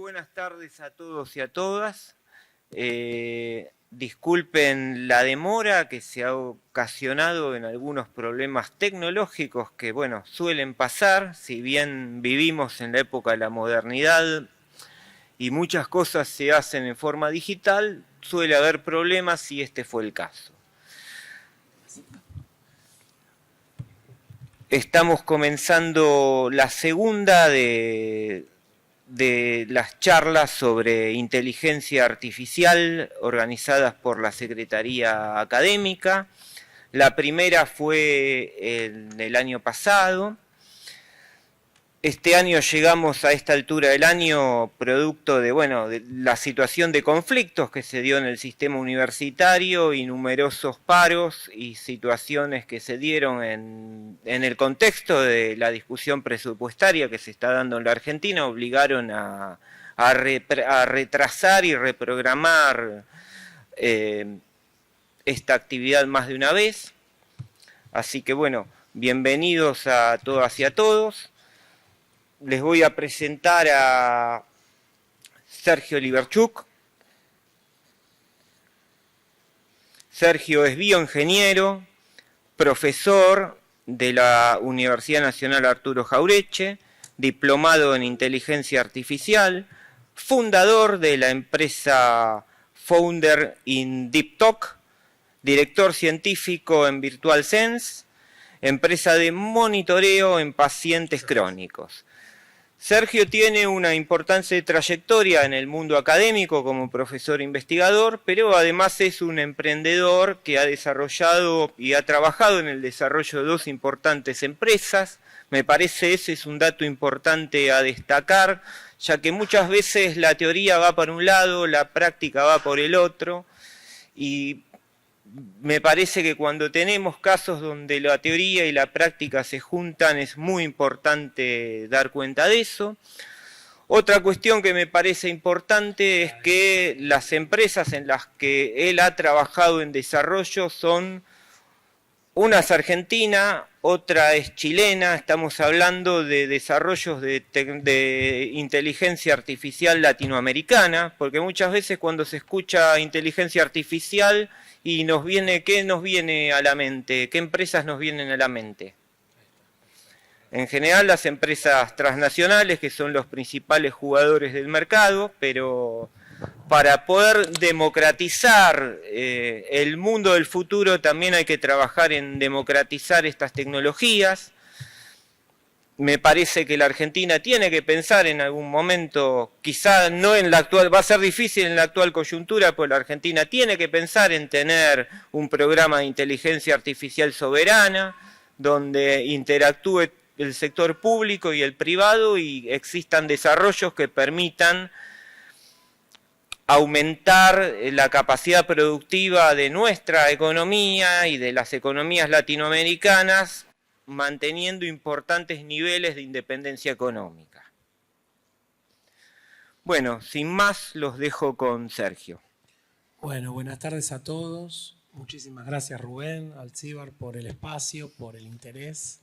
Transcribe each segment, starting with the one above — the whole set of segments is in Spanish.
buenas tardes a todos y a todas. Disculpen la demora que se ha ocasionado en algunos problemas tecnológicos que, bueno, suelen pasar. Si bien vivimos en la época de la modernidad y muchas cosas se hacen en forma digital, suele haber problemas y este fue el caso. Estamos comenzando la segunda de las charlas sobre inteligencia artificial organizadas por la Secretaría Académica. La primera fue en el año pasado. Este año llegamos a esta altura del año producto de la situación de conflictos que se dio en el sistema universitario y numerosos paros y situaciones que se dieron en el contexto de la discusión presupuestaria que se está dando en la Argentina, obligaron a retrasar y reprogramar esta actividad más de una vez. Así que bueno, bienvenidos a todas y a todos. Les voy a presentar a Sergio Liberchuk. Sergio es bioingeniero, profesor de la Universidad Nacional Arturo Jauretche, diplomado en inteligencia artificial, fundador de la empresa Founder in Deep Talk, director científico en Virtual Sense, empresa de monitoreo en pacientes crónicos. Sergio tiene una importante trayectoria en el mundo académico como profesor investigador, pero además es un emprendedor que ha desarrollado y ha trabajado en el desarrollo de dos importantes empresas. Me parece ese es un dato importante a destacar, ya que muchas veces la teoría va por un lado, la práctica va por el otro, y me parece que cuando tenemos casos donde la teoría y la práctica se juntan es muy importante dar cuenta de eso. Otra cuestión que me parece importante es que las empresas en las que él ha trabajado en desarrollo son una es argentina, otra es chilena. Estamos hablando de desarrollos de inteligencia artificial latinoamericana, porque muchas veces cuando se escucha inteligencia artificial y ¿qué nos viene a la mente? ¿Qué empresas nos vienen a la mente? En general las empresas transnacionales, que son los principales jugadores del mercado, pero para poder democratizar el mundo del futuro también hay que trabajar en democratizar estas tecnologías. Me parece que la Argentina tiene que pensar en algún momento, quizá no en la actual, va a ser difícil en la actual coyuntura, pero la Argentina tiene que pensar en tener un programa de inteligencia artificial soberana, donde interactúe el sector público y el privado y existan desarrollos que permitan aumentar la capacidad productiva de nuestra economía y de las economías latinoamericanas, manteniendo importantes niveles de independencia económica. Bueno, sin más, los dejo con Sergio. Bueno, buenas tardes a todos. Muchísimas gracias, Rubén, Alcibar, por el espacio, por el interés.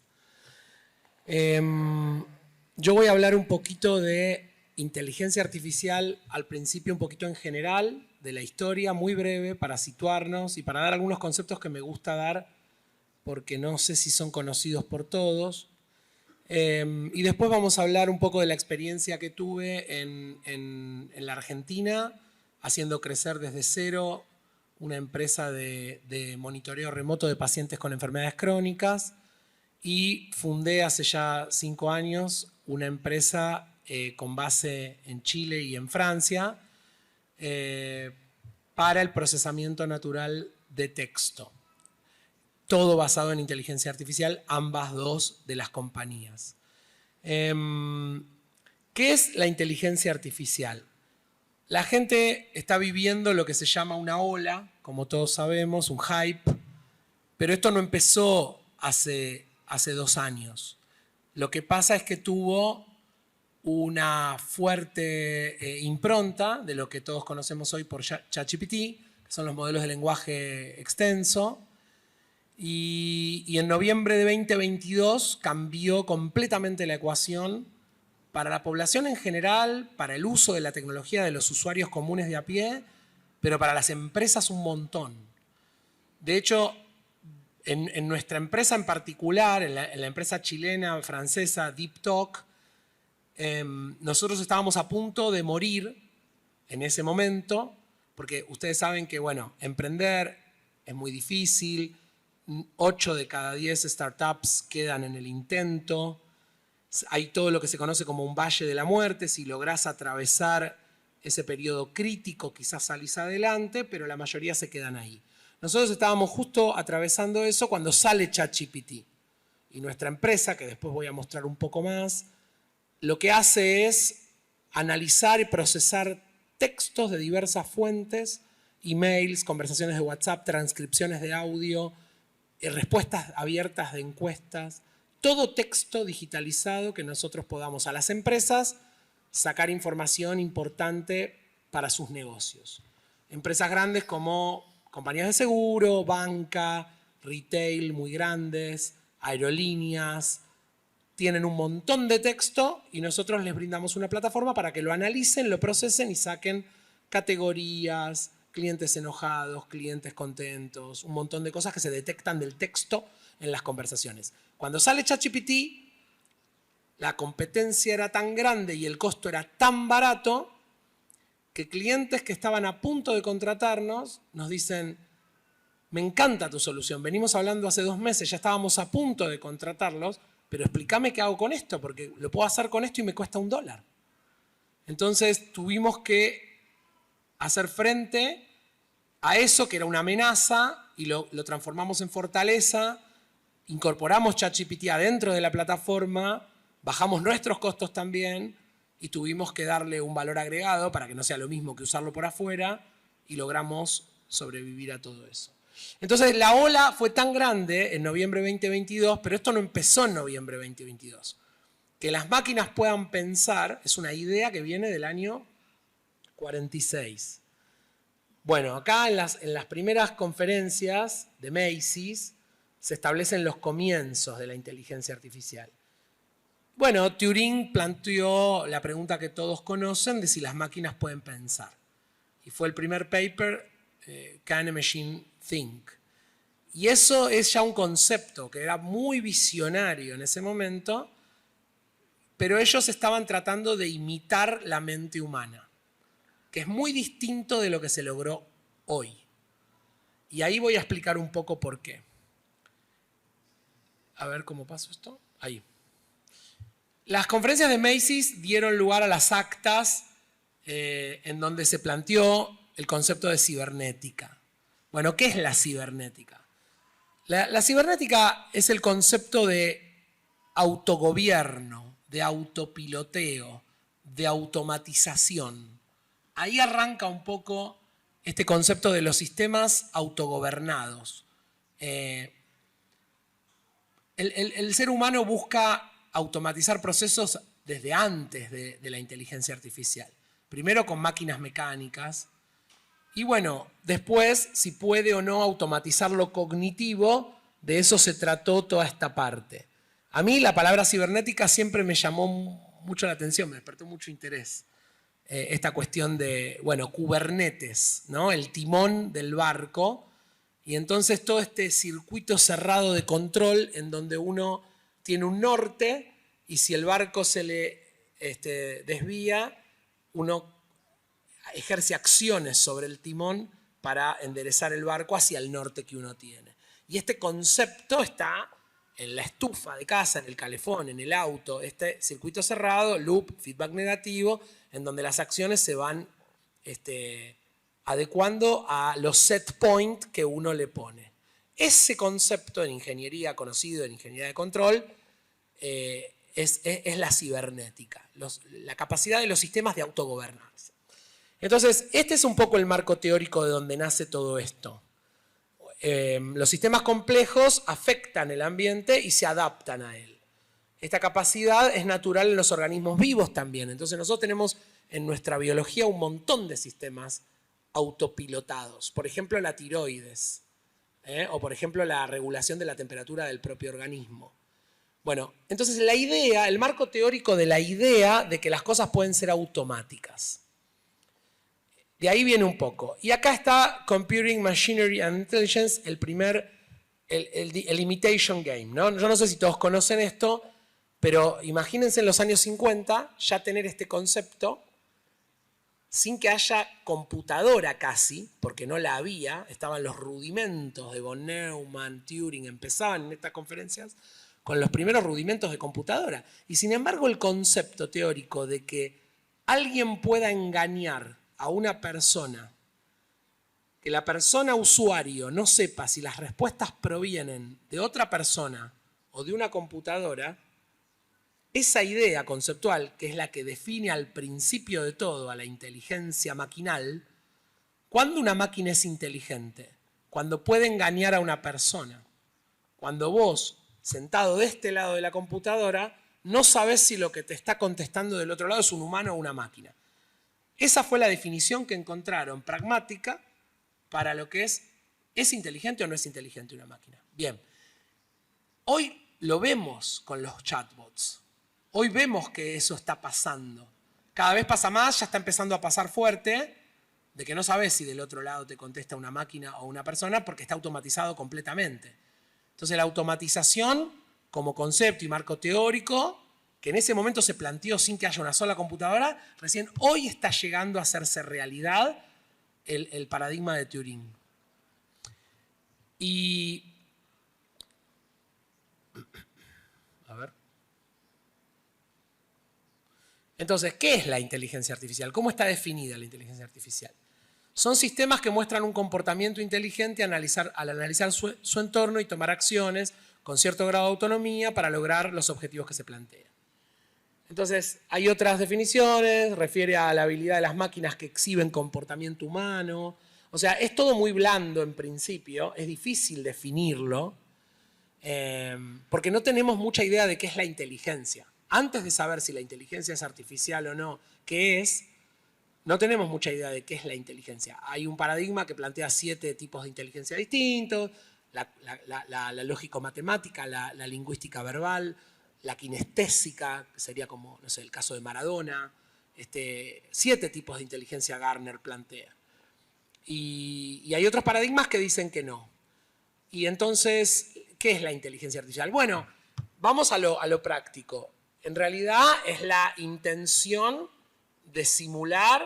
Yo voy a hablar un poquito de inteligencia artificial, al principio un poquito en general, de la historia, muy breve, para situarnos y para dar algunos conceptos que me gusta dar, porque no sé si son conocidos por todos. Y después vamos a hablar un poco de la experiencia que tuve en la Argentina, haciendo crecer desde cero una empresa de monitoreo remoto de pacientes con enfermedades crónicas, y fundé hace ya 5 años una empresa con base en Chile y en Francia para el procesamiento natural de texto. Todo basado en inteligencia artificial, ambas dos de las compañías. ¿Qué es la inteligencia artificial? La gente está viviendo lo que se llama una ola, como todos sabemos, un hype, pero esto no empezó hace 2 años. Lo que pasa es que tuvo una fuerte impronta de lo que todos conocemos hoy por ChatGPT, que son los modelos de lenguaje extenso, y en noviembre de 2022 cambió completamente la ecuación para la población en general, para el uso de la tecnología de los usuarios comunes de a pie, pero para las empresas un montón. De hecho, en nuestra empresa en particular, en la empresa chilena, francesa, DeepTalk, nosotros estábamos a punto de morir en ese momento, porque ustedes saben que, bueno, emprender es muy difícil, 8 de cada 10 startups quedan en el intento, hay todo lo que se conoce como un valle de la muerte, si lográs atravesar ese periodo crítico quizás salís adelante, pero la mayoría se quedan ahí. Nosotros estábamos justo atravesando eso cuando sale ChatGPT. Y nuestra empresa, que después voy a mostrar un poco más, lo que hace es analizar y procesar textos de diversas fuentes, emails, conversaciones de WhatsApp, transcripciones de audio, respuestas abiertas de encuestas, todo texto digitalizado que nosotros podamos a las empresas sacar información importante para sus negocios. Empresas grandes como compañías de seguro, banca, retail muy grandes, aerolíneas, tienen un montón de texto y nosotros les brindamos una plataforma para que lo analicen, lo procesen y saquen categorías, clientes enojados, clientes contentos, un montón de cosas que se detectan del texto en las conversaciones. Cuando sale ChatGPT, la competencia era tan grande y el costo era tan barato que clientes que estaban a punto de contratarnos nos dicen, me encanta tu solución, venimos hablando hace 2 meses, ya estábamos a punto de contratarlos, pero explícame qué hago con esto, porque lo puedo hacer con esto y me cuesta $1. Entonces tuvimos que hacer frente a eso que era una amenaza y lo transformamos en fortaleza, incorporamos ChatGPT adentro de la plataforma, bajamos nuestros costos también y tuvimos que darle un valor agregado para que no sea lo mismo que usarlo por afuera y logramos sobrevivir a todo eso. Entonces la ola fue tan grande en noviembre 2022, pero esto no empezó en noviembre 2022. Que las máquinas puedan pensar es una idea que viene del año 46. Bueno, acá en las primeras conferencias de Macy's se establecen los comienzos de la inteligencia artificial. Bueno, Turing planteó la pregunta que todos conocen de si las máquinas pueden pensar. Y fue el primer paper, Can a Machine Think? Y eso es ya un concepto que era muy visionario en ese momento, pero ellos estaban tratando de imitar la mente humana, que es muy distinto de lo que se logró hoy. Y ahí voy a explicar un poco por qué. A ver cómo paso esto. Ahí. Las conferencias de Macy's dieron lugar a las actas en donde se planteó el concepto de cibernética. Bueno, ¿qué es la cibernética? La cibernética es el concepto de autogobierno, de autopiloteo, de automatización. Ahí arranca un poco este concepto de los sistemas autogobernados. El ser humano busca automatizar procesos desde antes de la inteligencia artificial. Primero con máquinas mecánicas. Y bueno, después, si puede o no automatizar lo cognitivo, de eso se trató toda esta parte. A mí la palabra cibernética siempre me llamó mucho la atención, me despertó mucho interés. Esta cuestión de, bueno, Kubernetes, ¿no? El timón del barco. Y entonces todo este circuito cerrado de control en donde uno tiene un norte y si el barco se le desvía, uno ejerce acciones sobre el timón para enderezar el barco hacia el norte que uno tiene. Y este concepto está en la estufa de casa, en el calefón, en el auto, este circuito cerrado, loop, feedback negativo, en donde las acciones se van adecuando a los set point que uno le pone. Ese concepto en ingeniería, conocido en ingeniería de control, es la cibernética, la capacidad de los sistemas de autogobernarse. Entonces, este es un poco el marco teórico de donde nace todo esto. Los sistemas complejos afectan el ambiente y se adaptan a él. Esta capacidad es natural en los organismos vivos también. Entonces nosotros tenemos en nuestra biología un montón de sistemas autopilotados. Por ejemplo, la tiroides, o por ejemplo la regulación de la temperatura del propio organismo. Bueno, entonces la idea, el marco teórico de la idea de que las cosas pueden ser automáticas. De ahí viene un poco. Y acá está Computing, Machinery and Intelligence, el imitation game, ¿no? Yo no sé si todos conocen esto, pero imagínense en los años 50 ya tener este concepto sin que haya computadora casi, porque no la había, estaban los rudimentos de von Neumann, Turing, empezaban en estas conferencias con los primeros rudimentos de computadora. Y sin embargo el concepto teórico de que alguien pueda engañar a una persona, que la persona usuario no sepa si las respuestas provienen de otra persona o de una computadora, esa idea conceptual, que es la que define al principio de todo a la inteligencia maquinal, ¿cuándo una máquina es inteligente? Cuando puede engañar a una persona. Cuando vos, sentado de este lado de la computadora, no sabés si lo que te está contestando del otro lado es un humano o una máquina. Esa fue la definición que encontraron pragmática para lo que ¿es inteligente o no es inteligente una máquina? Bien, hoy lo vemos con los chatbots. Hoy vemos que eso está pasando. Cada vez pasa más, ya está empezando a pasar fuerte, de que no sabes si del otro lado te contesta una máquina o una persona porque está automatizado completamente. Entonces la automatización como concepto y marco teórico, que en ese momento se planteó sin que haya una sola computadora, recién hoy está llegando a hacerse realidad el paradigma de Turing. Y... A ver. Entonces, ¿qué es la inteligencia artificial? ¿Cómo está definida la inteligencia artificial? Son sistemas que muestran un comportamiento inteligente al analizar su entorno y tomar acciones con cierto grado de autonomía para lograr los objetivos que se plantean. Entonces, hay otras definiciones, refiere a la habilidad de las máquinas que exhiben comportamiento humano. O sea, es todo muy blando en principio, es difícil definirlo, porque no tenemos mucha idea de qué es la inteligencia. Antes de saber si la inteligencia es artificial o no, ¿qué es? No tenemos mucha idea de qué es la inteligencia. Hay un paradigma que plantea 7 tipos de inteligencia distintos, la lógico-matemática, la lingüística verbal, la kinestésica, que sería como, no sé, el caso de Maradona. 7 tipos de inteligencia Garner plantea. Y hay otros paradigmas que dicen que no. Y entonces, ¿qué es la inteligencia artificial? Bueno, vamos a lo práctico. En realidad es la intención de simular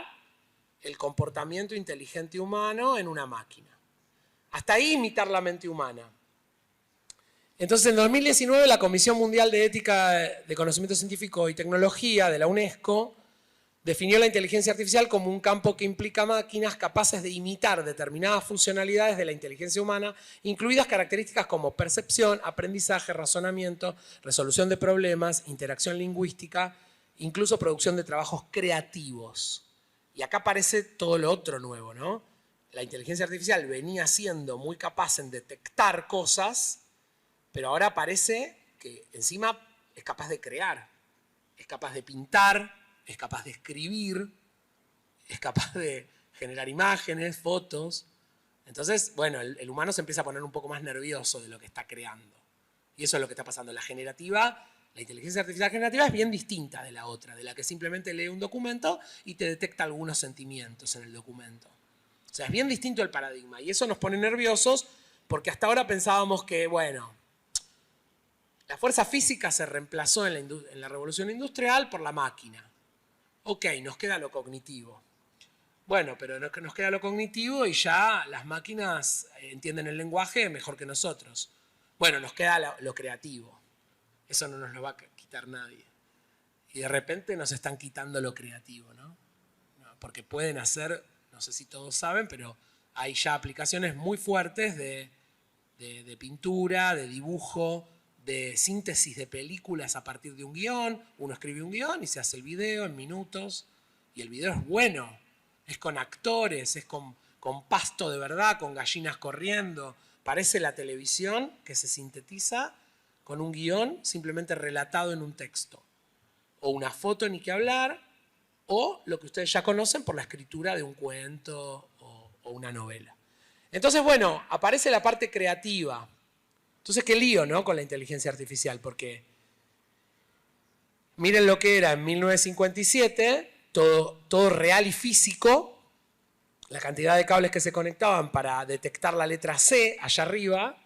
el comportamiento inteligente humano en una máquina. Hasta ahí imitar la mente humana. Entonces, en 2019, la Comisión Mundial de Ética de Conocimiento Científico y Tecnología de la UNESCO definió la inteligencia artificial como un campo que implica máquinas capaces de imitar determinadas funcionalidades de la inteligencia humana, incluidas características como percepción, aprendizaje, razonamiento, resolución de problemas, interacción lingüística, incluso producción de trabajos creativos. Y acá aparece todo lo otro nuevo, ¿no? La inteligencia artificial venía siendo muy capaz en detectar cosas, pero ahora parece que encima es capaz de crear, es capaz de pintar, es capaz de escribir, es capaz de generar imágenes, fotos. Entonces, bueno, el humano se empieza a poner un poco más nervioso de lo que está creando. Y eso es lo que está pasando. La inteligencia artificial generativa es bien distinta de la otra, de la que simplemente lee un documento y te detecta algunos sentimientos en el documento. O sea, es bien distinto el paradigma. Y eso nos pone nerviosos porque hasta ahora pensábamos que, bueno, la fuerza física se reemplazó en la revolución industrial por la máquina. Ok, nos queda lo cognitivo. Bueno, pero nos queda lo cognitivo y ya las máquinas entienden el lenguaje mejor que nosotros. Bueno, nos queda lo creativo. Eso no nos lo va a quitar nadie. Y de repente nos están quitando lo creativo, ¿no? Porque pueden hacer, no sé si todos saben, pero hay ya aplicaciones muy fuertes de pintura, de dibujo, de síntesis de películas a partir de un guión. Uno escribe un guión y se hace el video en minutos. Y el video es bueno. Es con actores, es con pasto de verdad, con gallinas corriendo. Parece la televisión que se sintetiza con un guión simplemente relatado en un texto. O una foto ni que hablar, o lo que ustedes ya conocen por la escritura de un cuento o una novela. Entonces, bueno, aparece la parte creativa. Entonces, qué lío, ¿no? Con la inteligencia artificial, porque Miren lo que era en 1957, todo real y físico, la cantidad de cables que se conectaban para detectar la letra C allá arriba.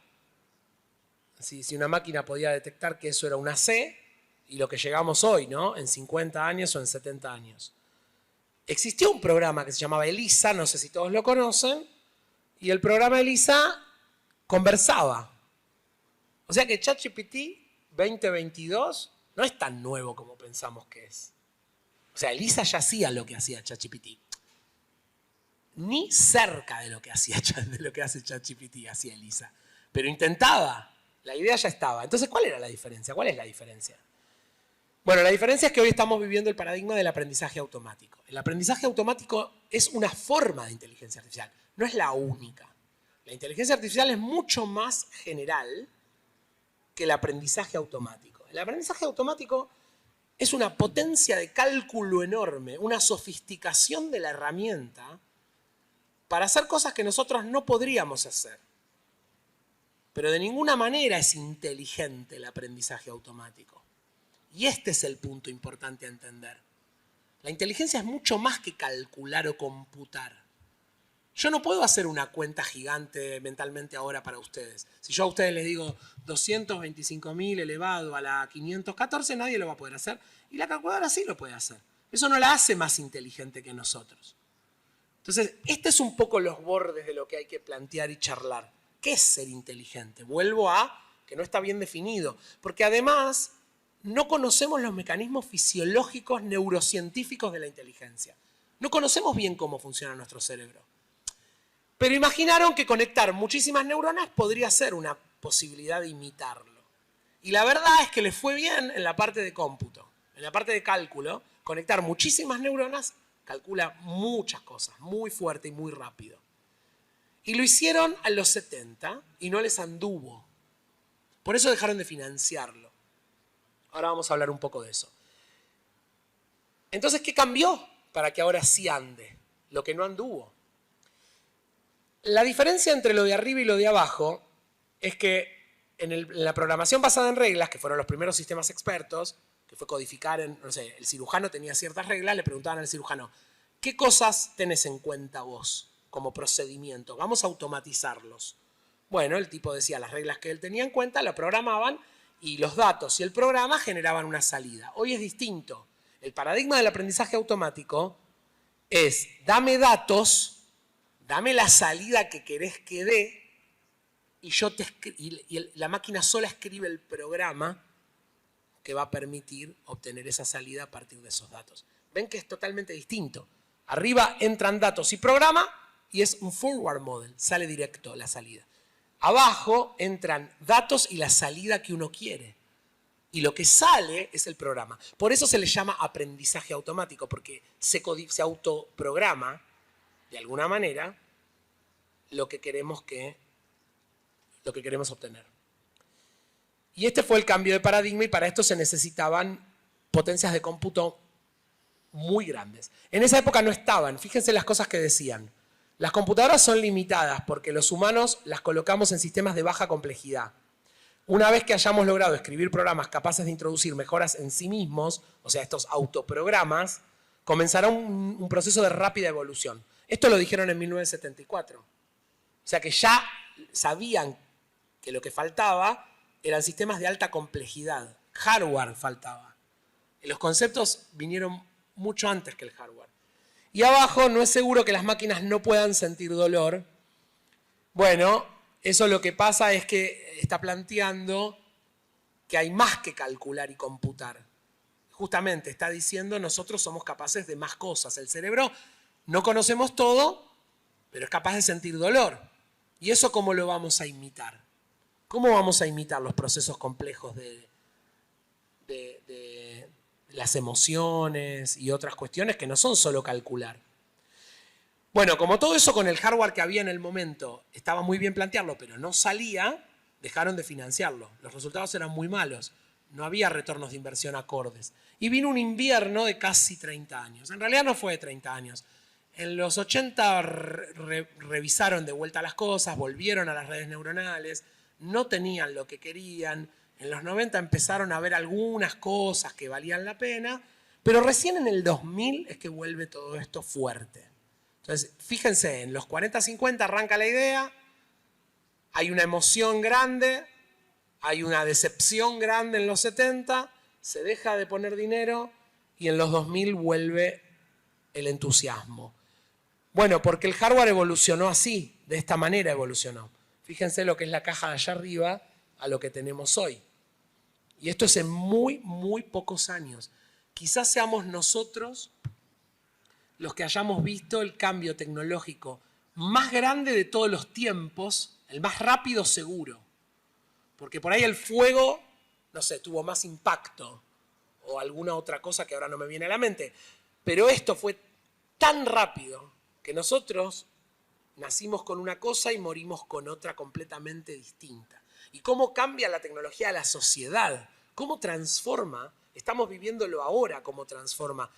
Si una máquina podía detectar que eso era una C, y lo que llegamos hoy, ¿no? En 50 años o en 70 años. Existió un programa que se llamaba ELISA, no sé si todos lo conocen, y el programa ELISA conversaba. O sea que ChatGPT 2022 no es tan nuevo como pensamos que es. O sea, ELISA ya hacía lo que hacía ChatGPT. Ni cerca de lo que hace ChatGPT hacía ELISA. Pero intentaba. La idea ya estaba. Entonces, ¿cuál era la diferencia? ¿Cuál es la diferencia? Bueno, la diferencia es que hoy estamos viviendo el paradigma del aprendizaje automático. El aprendizaje automático es una forma de inteligencia artificial, no es la única. La inteligencia artificial es mucho más general que el aprendizaje automático. El aprendizaje automático es una potencia de cálculo enorme, una sofisticación de la herramienta para hacer cosas que nosotros no podríamos hacer. Pero de ninguna manera es inteligente el aprendizaje automático. Y este es el punto importante a entender. La inteligencia es mucho más que calcular o computar. Yo no puedo hacer una cuenta gigante mentalmente ahora para ustedes. Si yo a ustedes les digo 225.000 elevado a la 514, nadie lo va a poder hacer. Y la calculadora sí lo puede hacer. Eso no la hace más inteligente que nosotros. Entonces, este es un poco los bordes de lo que hay que plantear y charlar. ¿Qué es ser inteligente? Vuelvo a que no está bien definido. Porque además, no conocemos los mecanismos fisiológicos neurocientíficos de la inteligencia. No conocemos bien cómo funciona nuestro cerebro. Pero imaginaron que conectar muchísimas neuronas podría ser una posibilidad de imitarlo. Y la verdad es que les fue bien en la parte de cómputo. En la parte de cálculo, conectar muchísimas neuronas calcula muchas cosas, muy fuerte y muy rápido. Y lo hicieron a los 70 y no les anduvo. Por eso dejaron de financiarlo. Ahora vamos a hablar un poco de eso. Entonces, ¿qué cambió para que ahora sí ande? Lo que no anduvo. La diferencia entre lo de arriba y lo de abajo es que en la programación basada en reglas, que fueron los primeros sistemas expertos, que fue codificar no sé, el cirujano tenía ciertas reglas, le preguntaban al cirujano, ¿qué cosas tenés en cuenta vos como procedimiento? Vamos a automatizarlos. Bueno, el tipo decía las reglas que él tenía en cuenta, lo programaban y los datos y el programa generaban una salida. Hoy es distinto. El paradigma del aprendizaje automático es dame datos, dame la salida que querés que dé y la máquina sola escribe el programa que va a permitir obtener esa salida a partir de esos datos. Ven que es totalmente distinto. Arriba entran datos y programa y es un forward model, sale directo la salida. Abajo entran datos y la salida que uno quiere. Y lo que sale es el programa. Por eso se le llama aprendizaje automático, porque se autoprograma de alguna manera lo que queremos obtener. Y este fue el cambio de paradigma y para esto se necesitaban potencias de cómputo muy grandes. En esa época no estaban, fíjense las cosas que decían. Las computadoras son limitadas porque los humanos las colocamos en sistemas de baja complejidad. Una vez que hayamos logrado escribir programas capaces de introducir mejoras en sí mismos, o sea, estos autoprogramas, comenzará un proceso de rápida evolución. Esto lo dijeron en 1974. O sea que ya sabían que lo que faltaba eran sistemas de alta complejidad. Hardware faltaba. Los conceptos vinieron mucho antes que el hardware. Y abajo, no es seguro que las máquinas no puedan sentir dolor. Bueno, eso lo que pasa es que está planteando que hay más que calcular y computar. Justamente está diciendo nosotros somos capaces de más cosas. El cerebro no conocemos todo, pero es capaz de sentir dolor. ¿Y eso cómo lo vamos a imitar? ¿Cómo vamos a imitar los procesos complejos de las emociones y otras cuestiones que no son solo calcular? Bueno, como todo eso con el hardware que había en el momento estaba muy bien plantearlo, pero no salía, dejaron de financiarlo. Los resultados eran muy malos. No había retornos de inversión acordes. Y vino un invierno de casi 30 años. En realidad no fue de 30 años. En los 80 revisaron de vuelta las cosas, volvieron a las redes neuronales, no tenían lo que querían, En los 90 empezaron a ver algunas cosas que valían la pena, pero recién en el 2000 es que vuelve todo esto fuerte. Entonces, fíjense, en los 40, 50 arranca la idea, hay una emoción grande, hay una decepción grande en los 70, se deja de poner dinero y en los 2000 vuelve el entusiasmo. Bueno, porque el hardware evolucionó así, de esta manera evolucionó. Fíjense lo que es la caja de allá arriba a lo que tenemos hoy. Y esto es en muy, muy pocos años. Quizás seamos nosotros los que hayamos visto el cambio tecnológico más grande de todos los tiempos, el más rápido seguro. Porque por ahí el fuego, no sé, tuvo más impacto o alguna otra cosa que ahora no me viene a la mente. Pero esto fue tan rápido que nosotros nacimos con una cosa y morimos con otra completamente distinta. ¿Y cómo cambia la tecnología a la sociedad? ¿Cómo transforma? Estamos viviéndolo ahora, cómo transforma.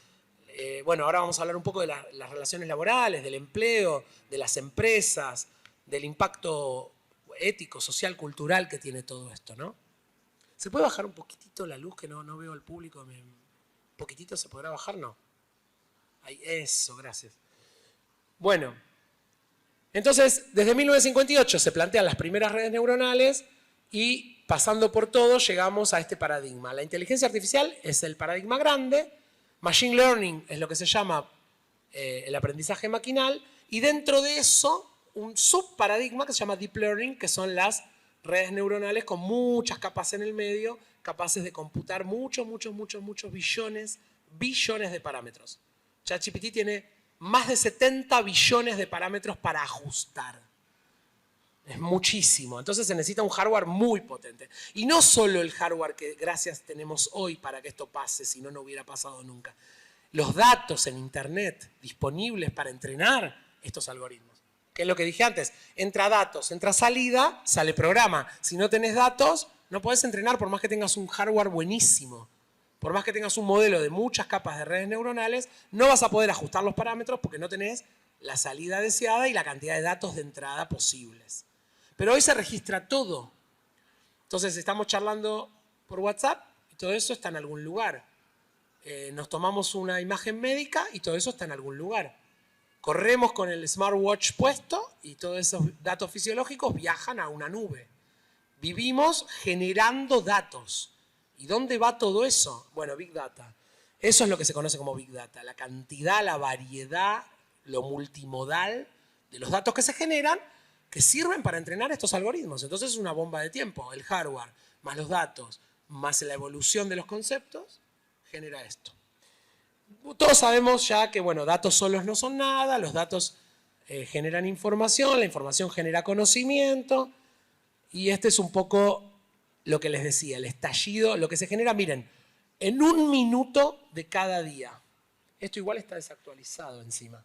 Bueno, ahora vamos a hablar un poco de las relaciones laborales, del empleo, de las empresas, del impacto ético, social, cultural que tiene todo esto, ¿no? ¿Se puede bajar un poquitito la luz que no veo al público? ¿Un poquitito se podrá bajar? No. Ahí, eso, gracias. Bueno, entonces desde 1958 se plantean las primeras redes neuronales y pasando por todo llegamos a este paradigma. La inteligencia artificial es el paradigma grande, machine learning es lo que se llama el aprendizaje maquinal y dentro de eso un subparadigma que se llama deep learning, que son las redes neuronales con muchas capas en el medio, capaces de computar muchos billones de parámetros. ChatGPT tiene más de 70 billones de parámetros para ajustar. Es muchísimo. Entonces se necesita un hardware muy potente. Y no solo el hardware que gracias tenemos hoy para que esto pase, si no, no hubiera pasado nunca. Los datos en Internet disponibles para entrenar estos algoritmos. Que es lo que dije antes. Entra datos, entra salida, sale programa. Si no tenés datos, no podés entrenar por más que tengas un hardware buenísimo. Por más que tengas un modelo de muchas capas de redes neuronales, no vas a poder ajustar los parámetros porque no tenés la salida deseada y la cantidad de datos de entrada posibles. Pero hoy se registra todo. Entonces estamos charlando por WhatsApp y todo eso está en algún lugar. Nos tomamos una imagen médica y todo eso está en algún lugar. Corremos con el smartwatch puesto y todos esos datos fisiológicos viajan a una nube. Vivimos generando datos. ¿Y dónde va todo eso? Bueno, Big Data. Eso es lo que se conoce como Big Data. La cantidad, la variedad, lo multimodal de los datos que se generan que sirven para entrenar estos algoritmos. Entonces es una bomba de tiempo. El hardware, más los datos, más la evolución de los conceptos, genera esto. Todos sabemos ya que, bueno, datos solos no son nada, los datos generan información, la información genera conocimiento, y este es un poco lo que les decía, el estallido, lo que se genera, miren, en un minuto de cada día. Esto igual está desactualizado encima.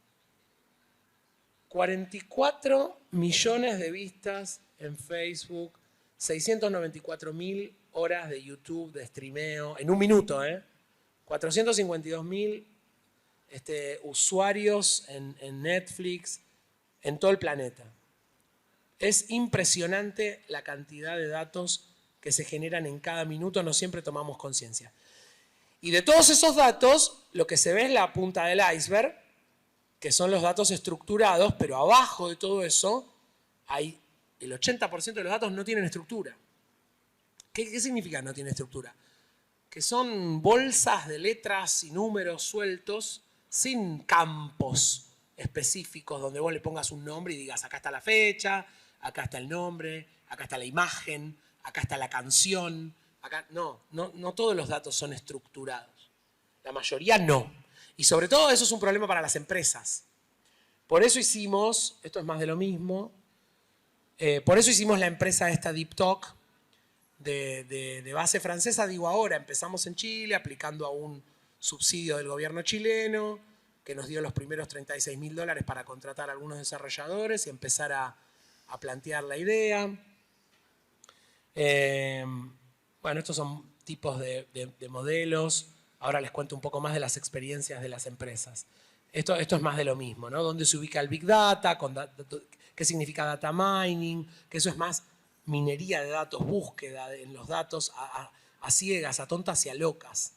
44 millones de vistas en Facebook, 694.000 horas de YouTube, de streameo, en un minuto, 452.000 usuarios en Netflix, en todo el planeta. Es impresionante la cantidad de datos que se generan en cada minuto, no siempre tomamos conciencia. Y de todos esos datos, lo que se ve es la punta del iceberg, que son los datos estructurados, pero abajo de todo eso, hay el 80% de los datos no tienen estructura. ¿Qué significa no tiene estructura? Que son bolsas de letras y números sueltos, sin campos específicos donde vos le pongas un nombre y digas, acá está la fecha, acá está el nombre, acá está la imagen, acá está la canción. Acá, no todos los datos son estructurados. La mayoría no. Y sobre todo eso es un problema para las empresas. Por eso hicimos, esto es más de lo mismo, por eso hicimos la empresa esta DeepTalk de base francesa, digo ahora, empezamos en Chile aplicando a un subsidio del gobierno chileno que nos dio los primeros $36.000 para contratar a algunos desarrolladores y empezar a plantear la idea. Bueno, estos son tipos de modelos. Ahora les cuento un poco más de las experiencias de las empresas. Esto es más de lo mismo, ¿no? ¿Dónde se ubica el Big Data? ¿Qué significa data mining? Que eso es más minería de datos, búsqueda en los datos a ciegas, a tontas y a locas.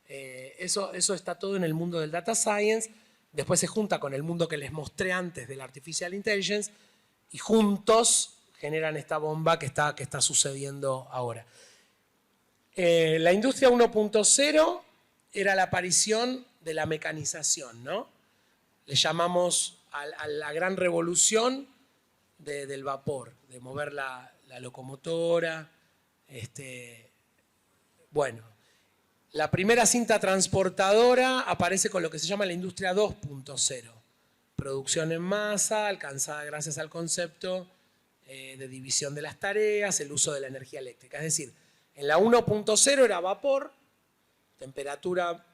Eso está todo en el mundo del data science. Después se junta con el mundo que les mostré antes del artificial intelligence y juntos generan esta bomba que está sucediendo ahora. La industria 1.0 era la aparición de la mecanización, ¿no? Le llamamos a la gran revolución del vapor, de mover la locomotora. Bueno, la primera cinta transportadora aparece con lo que se llama la industria 2.0. Producción en masa, alcanzada gracias al concepto de división de las tareas, el uso de la energía eléctrica. Es decir, en la 1.0 era vapor, temperatura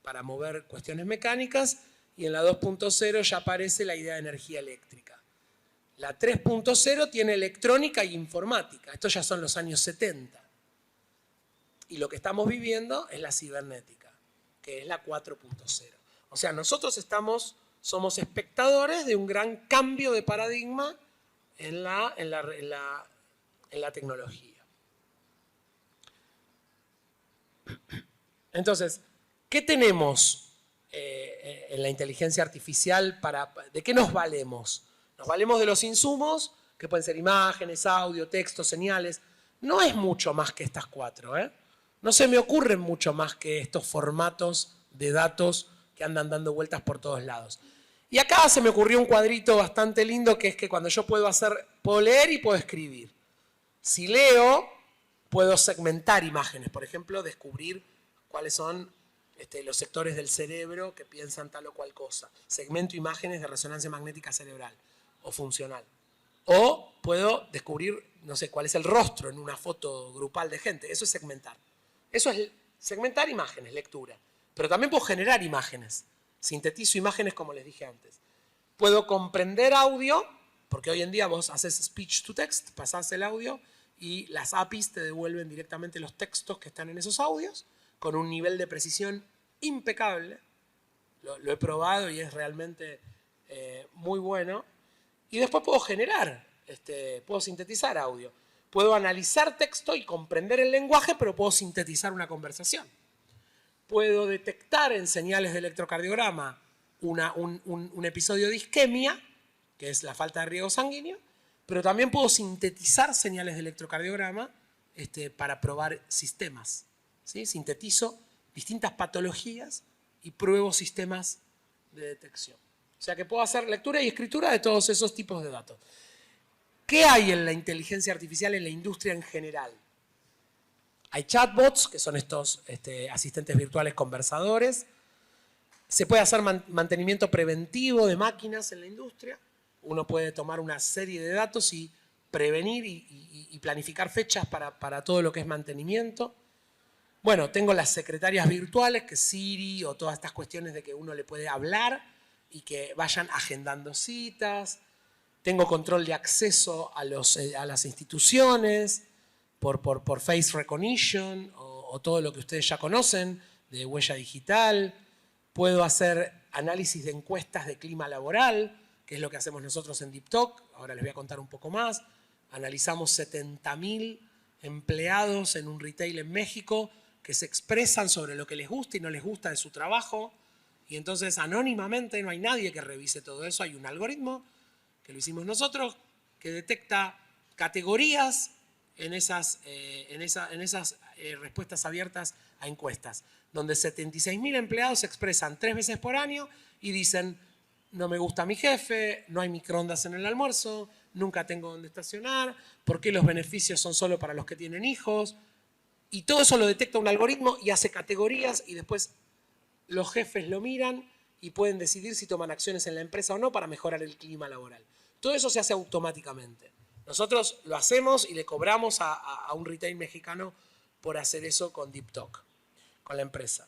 para mover cuestiones mecánicas, y en la 2.0 ya aparece la idea de energía eléctrica. La 3.0 tiene electrónica e informática. Estos ya son los años 70. Y lo que estamos viviendo es la cibernética, que es la 4.0. O sea, nosotros somos espectadores de un gran cambio de paradigma en la tecnología. Entonces, ¿qué tenemos en la inteligencia artificial? ¿De qué nos valemos? Nos valemos de los insumos, que pueden ser imágenes, audio, texto, señales. No es mucho más que estas cuatro, ¿eh? No se me ocurren mucho más que estos formatos de datos que andan dando vueltas por todos lados. Y acá se me ocurrió un cuadrito bastante lindo, que es que cuando yo puedo leer y puedo escribir. Si leo, puedo segmentar imágenes, por ejemplo, descubrir cuáles son los sectores del cerebro que piensan tal o cual cosa. Segmento imágenes de resonancia magnética cerebral o funcional. O puedo descubrir, no sé, cuál es el rostro en una foto grupal de gente. Eso es segmentar. Eso es segmentar imágenes, lectura. Pero también puedo generar imágenes. Sintetizo imágenes como les dije antes. Puedo comprender audio, porque hoy en día vos haces speech to text, pasás el audio y las APIs te devuelven directamente los textos que están en esos audios con un nivel de precisión impecable. Lo he probado y es realmente muy bueno. Y después puedo generar, puedo sintetizar audio. Puedo analizar texto y comprender el lenguaje, pero puedo sintetizar una conversación. Puedo detectar en señales de electrocardiograma un episodio de isquemia, que es la falta de riego sanguíneo, pero también puedo sintetizar señales de electrocardiograma para probar sistemas. ¿Sí? Sintetizo distintas patologías y pruebo sistemas de detección. O sea que puedo hacer lectura y escritura de todos esos tipos de datos. ¿Qué hay en la inteligencia artificial en la industria en general? Hay chatbots, que son estos asistentes virtuales conversadores. Se puede hacer mantenimiento preventivo de máquinas en la industria. Uno puede tomar una serie de datos y prevenir y planificar fechas para todo lo que es mantenimiento. Bueno, tengo las secretarias virtuales, que es Siri o todas estas cuestiones de que uno le puede hablar y que vayan agendando citas. Tengo control de acceso a las instituciones por face recognition o todo lo que ustedes ya conocen de huella digital. Puedo hacer análisis de encuestas de clima laboral, que es lo que hacemos nosotros en DeepTalk. Ahora les voy a contar un poco más. Analizamos 70.000 empleados en un retail en México que se expresan sobre lo que les gusta y no les gusta de su trabajo. Y entonces anónimamente, no hay nadie que revise todo eso. Hay un algoritmo que lo hicimos nosotros, que detecta categorías en esas respuestas abiertas a encuestas, donde 76.000 empleados se expresan 3 veces por año y dicen: no me gusta mi jefe, no hay microondas en el almuerzo, nunca tengo dónde estacionar, ¿por qué los beneficios son solo para los que tienen hijos? Y todo eso lo detecta un algoritmo y hace categorías, y después los jefes lo miran y pueden decidir si toman acciones en la empresa o no para mejorar el clima laboral. Todo eso se hace automáticamente. Nosotros lo hacemos y le cobramos a un retail mexicano por hacer eso con DeepTalk, con la empresa.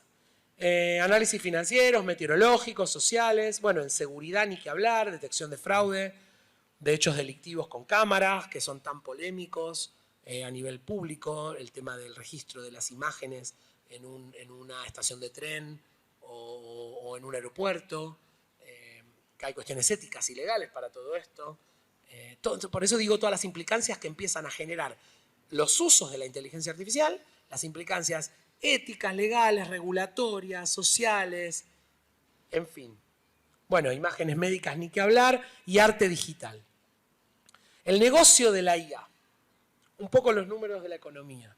Análisis financieros, meteorológicos, sociales, bueno, en seguridad ni que hablar, detección de fraude, de hechos delictivos con cámaras, que son tan polémicos a nivel público, el tema del registro de las imágenes en una estación de tren o en un aeropuerto, que hay cuestiones éticas y legales para todo esto. Por eso digo todas las implicancias que empiezan a generar los usos de la inteligencia artificial, las implicancias éticas, legales, regulatorias, sociales, en fin. Bueno, imágenes médicas ni que hablar y arte digital. El negocio de la IA. Un poco los números de la economía.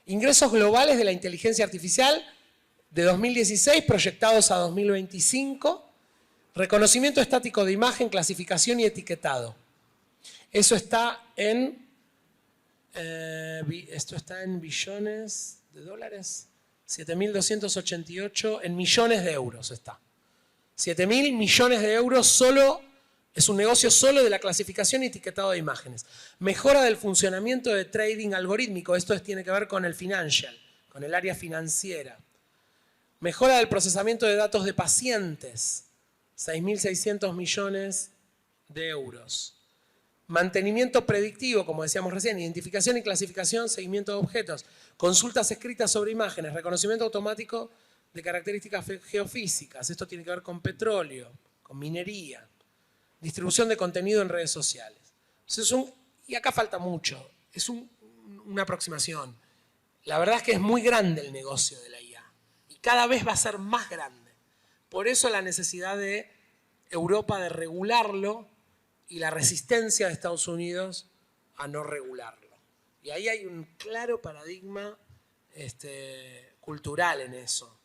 Ingresos globales de la inteligencia artificial de 2016 proyectados a 2025. Reconocimiento estático de imagen, clasificación y etiquetado. Eso está en... esto está en billones de dólares. 7.288 en millones de euros está. 7.000 millones de euros solo, es un negocio solo de la clasificación y etiquetado de imágenes. Mejora del funcionamiento de trading algorítmico, esto tiene que ver con el financial, con el área financiera. Mejora del procesamiento de datos de pacientes, 6.600 millones de euros. Mantenimiento predictivo, como decíamos recién, identificación y clasificación, seguimiento de objetos, consultas escritas sobre imágenes, reconocimiento automático de características geofísicas. Esto tiene que ver con petróleo, con minería, distribución de contenido en redes sociales. Y acá falta mucho, es una aproximación. La verdad es que es muy grande el negocio de la IA y cada vez va a ser más grande. Por eso la necesidad de Europa de regularlo y la resistencia de Estados Unidos a no regularlo. Y ahí hay un claro paradigma cultural en eso.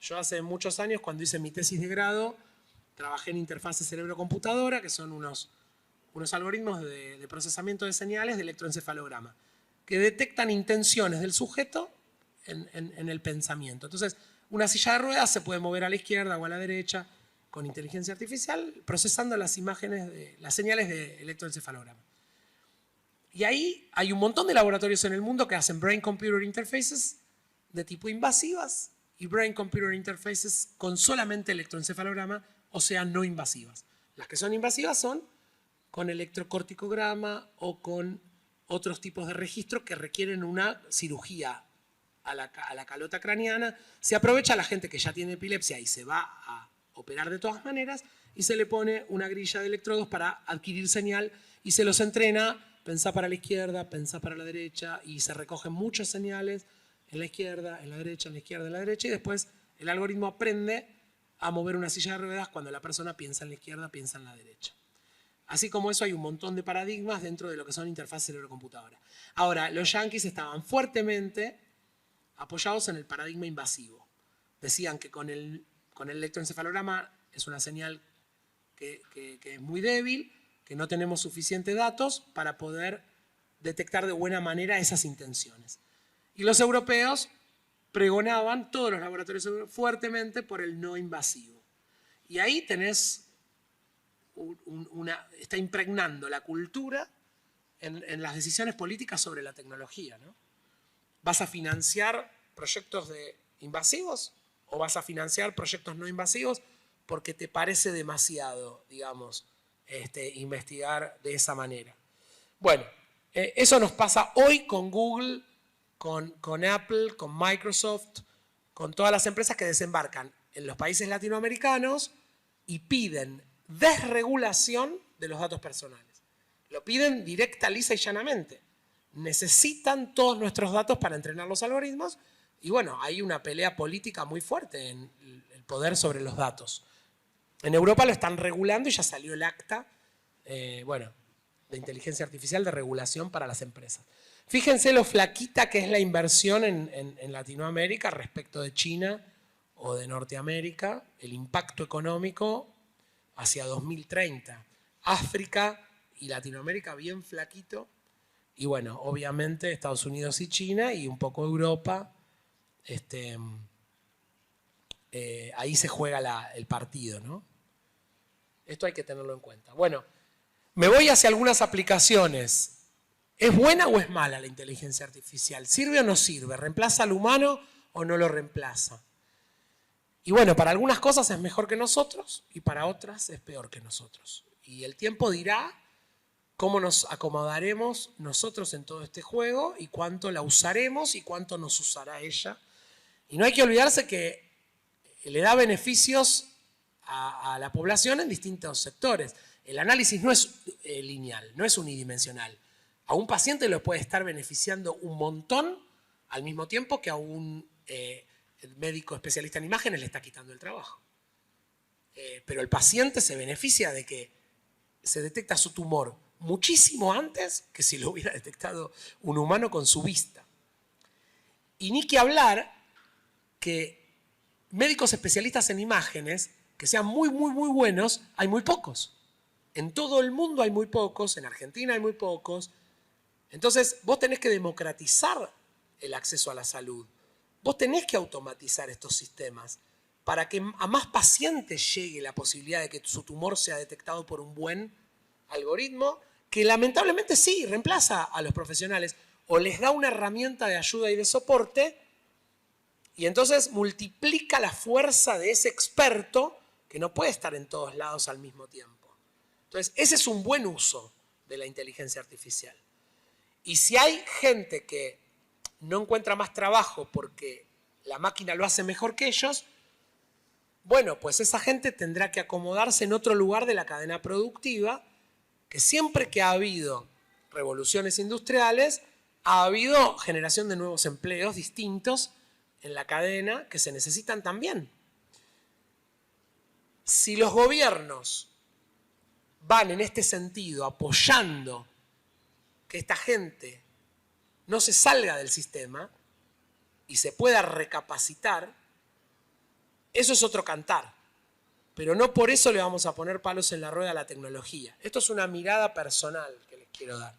Yo hace muchos años, cuando hice mi tesis de grado, trabajé en interfaces cerebro-computadora, que son unos algoritmos de procesamiento de señales de electroencefalograma, que detectan intenciones del sujeto en el pensamiento. Entonces, una silla de ruedas se puede mover a la izquierda o a la derecha con inteligencia artificial, procesando las señales de electroencefalograma. Y ahí hay un montón de laboratorios en el mundo que hacen brain-computer interfaces de tipo invasivas y brain-computer interfaces con solamente electroencefalograma, o sea, no invasivas. Las que son invasivas son con electrocorticograma o con otros tipos de registros que requieren una cirugía a la calota craneana. Se aprovecha a la gente que ya tiene epilepsia y se va a operar de todas maneras y se le pone una grilla de electrodos para adquirir señal y se los entrena, pensá para la izquierda, pensá para la derecha y se recogen muchas señales en la izquierda, en la derecha, en la izquierda, en la derecha y después el algoritmo aprende a mover una silla de ruedas cuando la persona piensa en la izquierda, piensa en la derecha. Así como eso hay un montón de paradigmas dentro de lo que son interfaces cerebro-computadora. Ahora, los yanquis estaban fuertemente apoyados en el paradigma invasivo. Decían que con el electroencefalograma es una señal que es muy débil, que no tenemos suficientes datos para poder detectar de buena manera esas intenciones. Y los europeos pregonaban, todos los laboratorios fuertemente, por el no invasivo. Y ahí tenés está impregnando la cultura en las decisiones políticas sobre la tecnología, ¿no? ¿Vas a financiar proyectos invasivos o vas a financiar proyectos no invasivos porque te parece demasiado, digamos, investigar de esa manera? Bueno, eso nos pasa hoy con Google, con Apple, con Microsoft, con todas las empresas que desembarcan en los países latinoamericanos y piden desregulación de los datos personales. Lo piden directa, lisa y llanamente. Necesitan todos nuestros datos para entrenar los algoritmos y bueno, hay una pelea política muy fuerte en el poder sobre los datos. En Europa lo están regulando y ya salió el acta, de inteligencia artificial de regulación para las empresas. Fíjense lo flaquita que es la inversión en Latinoamérica respecto de China o de Norteamérica, el impacto económico hacia 2030. África y Latinoamérica bien flaquito. Y bueno, obviamente Estados Unidos y China y un poco Europa. Ahí se juega el partido, ¿no? Esto hay que tenerlo en cuenta. Bueno, me voy hacia algunas aplicaciones. ¿Es buena o es mala la inteligencia artificial? ¿Sirve o no sirve? ¿Reemplaza al humano o no lo reemplaza? Y bueno, para algunas cosas es mejor que nosotros y para otras es peor que nosotros. Y el tiempo dirá cómo nos acomodaremos nosotros en todo este juego y cuánto la usaremos y cuánto nos usará ella. Y no hay que olvidarse que le da beneficios a la población en distintos sectores. El análisis no es lineal, no es unidimensional. A un paciente lo puede estar beneficiando un montón al mismo tiempo que a un médico especialista en imágenes le está quitando el trabajo. Pero el paciente se beneficia de que se detecta su tumor muchísimo antes que si lo hubiera detectado un humano con su vista. Y ni que hablar que médicos especialistas en imágenes que sean muy buenos, hay muy pocos. En todo el mundo hay muy pocos, en Argentina hay muy pocos. Entonces, vos tenés que democratizar el acceso a la salud. Vos tenés que automatizar estos sistemas para que a más pacientes llegue la posibilidad de que su tumor sea detectado por un buen algoritmo, que lamentablemente sí, reemplaza a los profesionales o les da una herramienta de ayuda y de soporte y entonces multiplica la fuerza de ese experto que no puede estar en todos lados al mismo tiempo. Entonces, ese es un buen uso de la inteligencia artificial. Y si hay gente que no encuentra más trabajo porque la máquina lo hace mejor que ellos, bueno, pues esa gente tendrá que acomodarse en otro lugar de la cadena productiva, que siempre que ha habido revoluciones industriales, ha habido generación de nuevos empleos distintos en la cadena que se necesitan también. Si los gobiernos van en este sentido apoyando que esta gente no se salga del sistema y se pueda recapacitar, eso es otro cantar. Pero no por eso le vamos a poner palos en la rueda a la tecnología. Esto es una mirada personal que les quiero dar.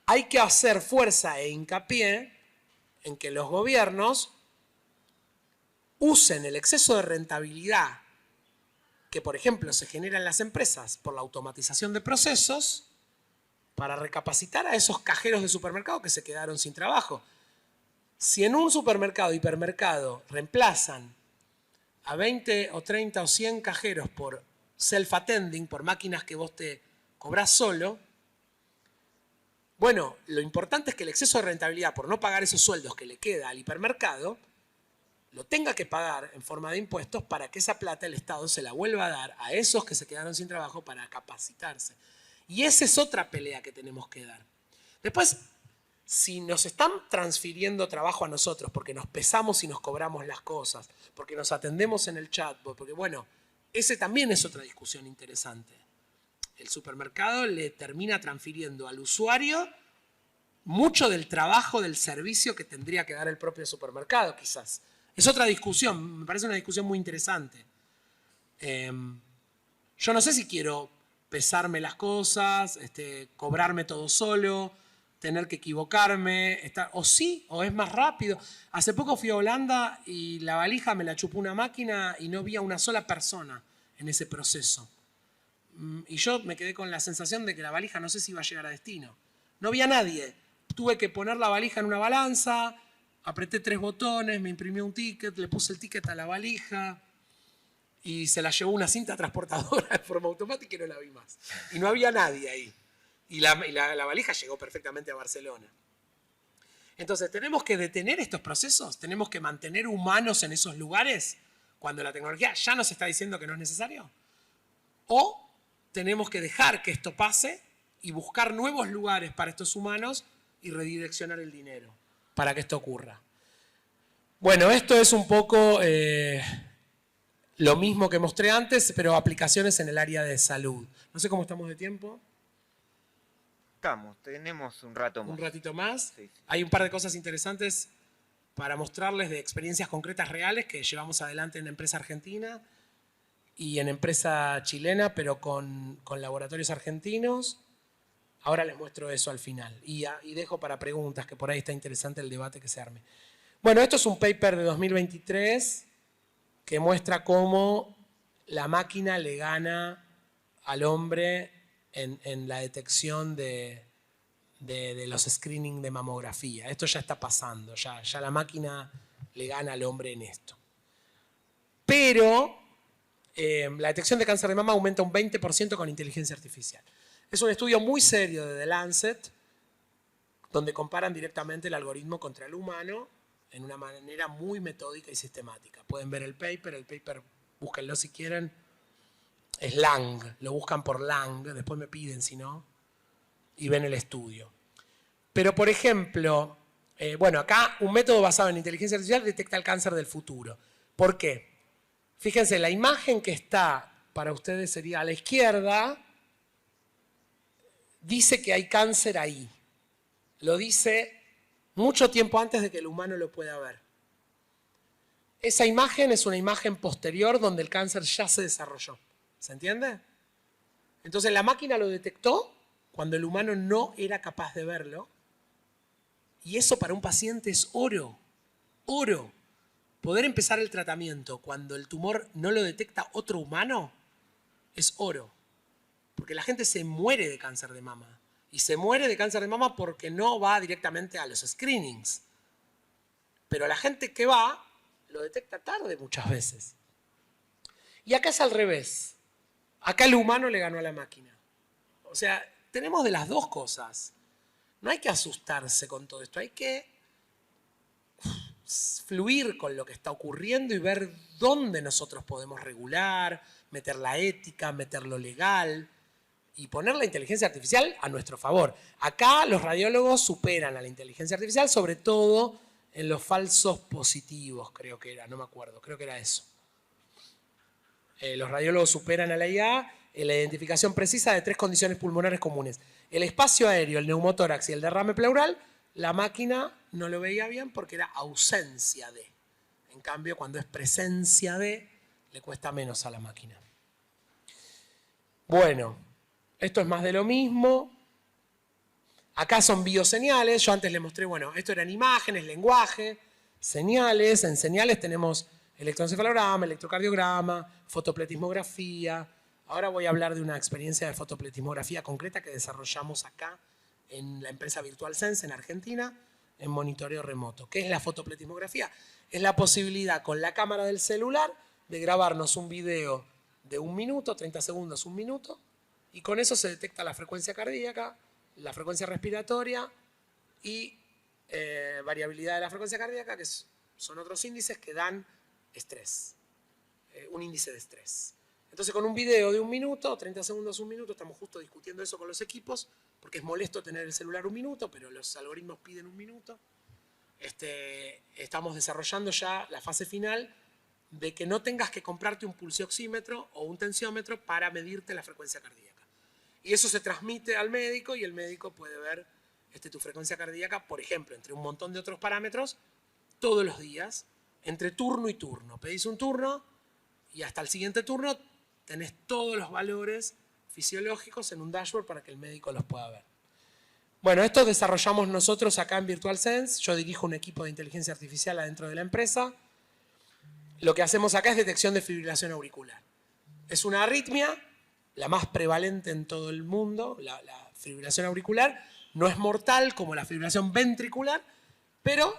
Hay que hacer fuerza e hincapié en que los gobiernos usen el exceso de rentabilidad que, por ejemplo, se genera en las empresas por la automatización de procesos para recapacitar a esos cajeros de supermercado que se quedaron sin trabajo. Si en un supermercado, hipermercado, reemplazan a 20 o 30 o 100 cajeros por self-attending, por máquinas que vos te cobrás solo, bueno, lo importante es que el exceso de rentabilidad por no pagar esos sueldos que le queda al hipermercado, lo tenga que pagar en forma de impuestos para que esa plata el Estado se la vuelva a dar a esos que se quedaron sin trabajo para capacitarse. Y esa es otra pelea que tenemos que dar. Después, si nos están transfiriendo trabajo a nosotros porque nos pesamos y nos cobramos las cosas, porque nos atendemos en el chat, porque bueno, ese también es otra discusión interesante. El supermercado le termina transfiriendo al usuario mucho del trabajo, del servicio que tendría que dar el propio supermercado, quizás. Es otra discusión, me parece una discusión muy interesante. Yo no sé si quiero pesarme las cosas, cobrarme todo solo, tener que equivocarme, o sí, o es más rápido. Hace poco fui a Holanda y la valija me la chupó una máquina y no vi a una sola persona en ese proceso. Y yo me quedé con la sensación de que la valija no sé si iba a llegar a destino. No vi a nadie. Tuve que poner la valija en una balanza, apreté 3 botones, me imprimí un ticket, le puse el ticket a la valija y se la llevó una cinta transportadora de forma automática y no la vi más. Y no había nadie ahí. Y la valija llegó perfectamente a Barcelona. Entonces, ¿tenemos que detener estos procesos? ¿Tenemos que mantener humanos en esos lugares cuando la tecnología ya nos está diciendo que no es necesario? ¿O tenemos que dejar que esto pase y buscar nuevos lugares para estos humanos y redireccionar el dinero para que esto ocurra? Bueno, esto es un poco lo mismo que mostré antes, pero aplicaciones en el área de salud. No sé cómo estamos de tiempo. Tenemos un rato más. Un ratito más. Sí. Hay un par de cosas interesantes para mostrarles de experiencias concretas reales que llevamos adelante en la empresa argentina y en empresa chilena, pero con laboratorios argentinos. Ahora les muestro eso al final. Y dejo para preguntas, que por ahí está interesante el debate que se arme. Bueno, esto es un paper de 2023 que muestra cómo la máquina le gana al hombre en la detección de los screening de mamografía. Esto ya está pasando, ya la máquina le gana al hombre en esto. Pero la detección de cáncer de mama aumenta un 20% con inteligencia artificial. Es un estudio muy serio de The Lancet, donde comparan directamente el algoritmo contra el humano en una manera muy metódica y sistemática. Pueden ver el paper búsquenlo si quieren. Es Lang, lo buscan por Lang, después me piden si no, y ven el estudio. Pero, por ejemplo, bueno, acá un método basado en inteligencia artificial detecta el cáncer del futuro. ¿Por qué? Fíjense, la imagen que está para ustedes sería a la izquierda, dice que hay cáncer ahí. Lo dice mucho tiempo antes de que el humano lo pueda ver. Esa imagen es una imagen posterior donde el cáncer ya se desarrolló. ¿Se entiende? Entonces la máquina lo detectó cuando el humano no era capaz de verlo. Y eso para un paciente es oro. Oro. Poder empezar el tratamiento cuando el tumor no lo detecta otro humano es oro. Porque la gente se muere de cáncer de mama. Y se muere de cáncer de mama porque no va directamente a los screenings. Pero la gente que va lo detecta tarde muchas veces. Y acá es al revés. Acá el humano le ganó a la máquina. O sea, tenemos de las dos cosas. No hay que asustarse con todo esto, hay que fluir con lo que está ocurriendo y ver dónde nosotros podemos regular, meter la ética, meter lo legal y poner la inteligencia artificial a nuestro favor. Acá los radiólogos superan a la inteligencia artificial, sobre todo en los falsos positivos, creo que era, no me acuerdo, creo que era eso. Los radiólogos superan a la IA en la identificación precisa de 3 condiciones pulmonares comunes. El espacio aéreo, el neumotórax y el derrame pleural, la máquina no lo veía bien porque era ausencia de. En cambio, cuando es presencia de, le cuesta menos a la máquina. Bueno, esto es más de lo mismo. Acá son bioseñales. Yo antes les mostré, bueno, esto eran imágenes, lenguaje, señales. En señales tenemos electroencefalograma, electrocardiograma, fotopletismografía. Ahora voy a hablar de una experiencia de fotopletismografía concreta que desarrollamos acá en la empresa Virtual Sense en Argentina, en monitoreo remoto. ¿Qué es la fotopletismografía? Es la posibilidad con la cámara del celular de grabarnos un video de 1 minuto, 30 segundos, 1 minuto, y con eso se detecta la frecuencia cardíaca, la frecuencia respiratoria y variabilidad de la frecuencia cardíaca, que son otros índices que dan estrés, un índice de estrés. Entonces con un video de 1 minuto, 30 segundos, 1 minuto, estamos justo discutiendo eso con los equipos, porque es molesto tener el celular 1 minuto, pero los algoritmos piden 1 minuto. Estamos desarrollando ya la fase final de que no tengas que comprarte un pulsioxímetro o un tensiómetro para medirte la frecuencia cardíaca. Y eso se transmite al médico y el médico puede ver tu frecuencia cardíaca, por ejemplo, entre un montón de otros parámetros, todos los días, entre turno y turno. Pedís un turno y hasta el siguiente turno tenés todos los valores fisiológicos en un dashboard para que el médico los pueda ver. Bueno, esto desarrollamos nosotros acá en Virtual Sense. Yo dirijo un equipo de inteligencia artificial adentro de la empresa. Lo que hacemos acá es detección de fibrilación auricular. Es una arritmia, la más prevalente en todo el mundo, la fibrilación auricular. No es mortal como la fibrilación ventricular, pero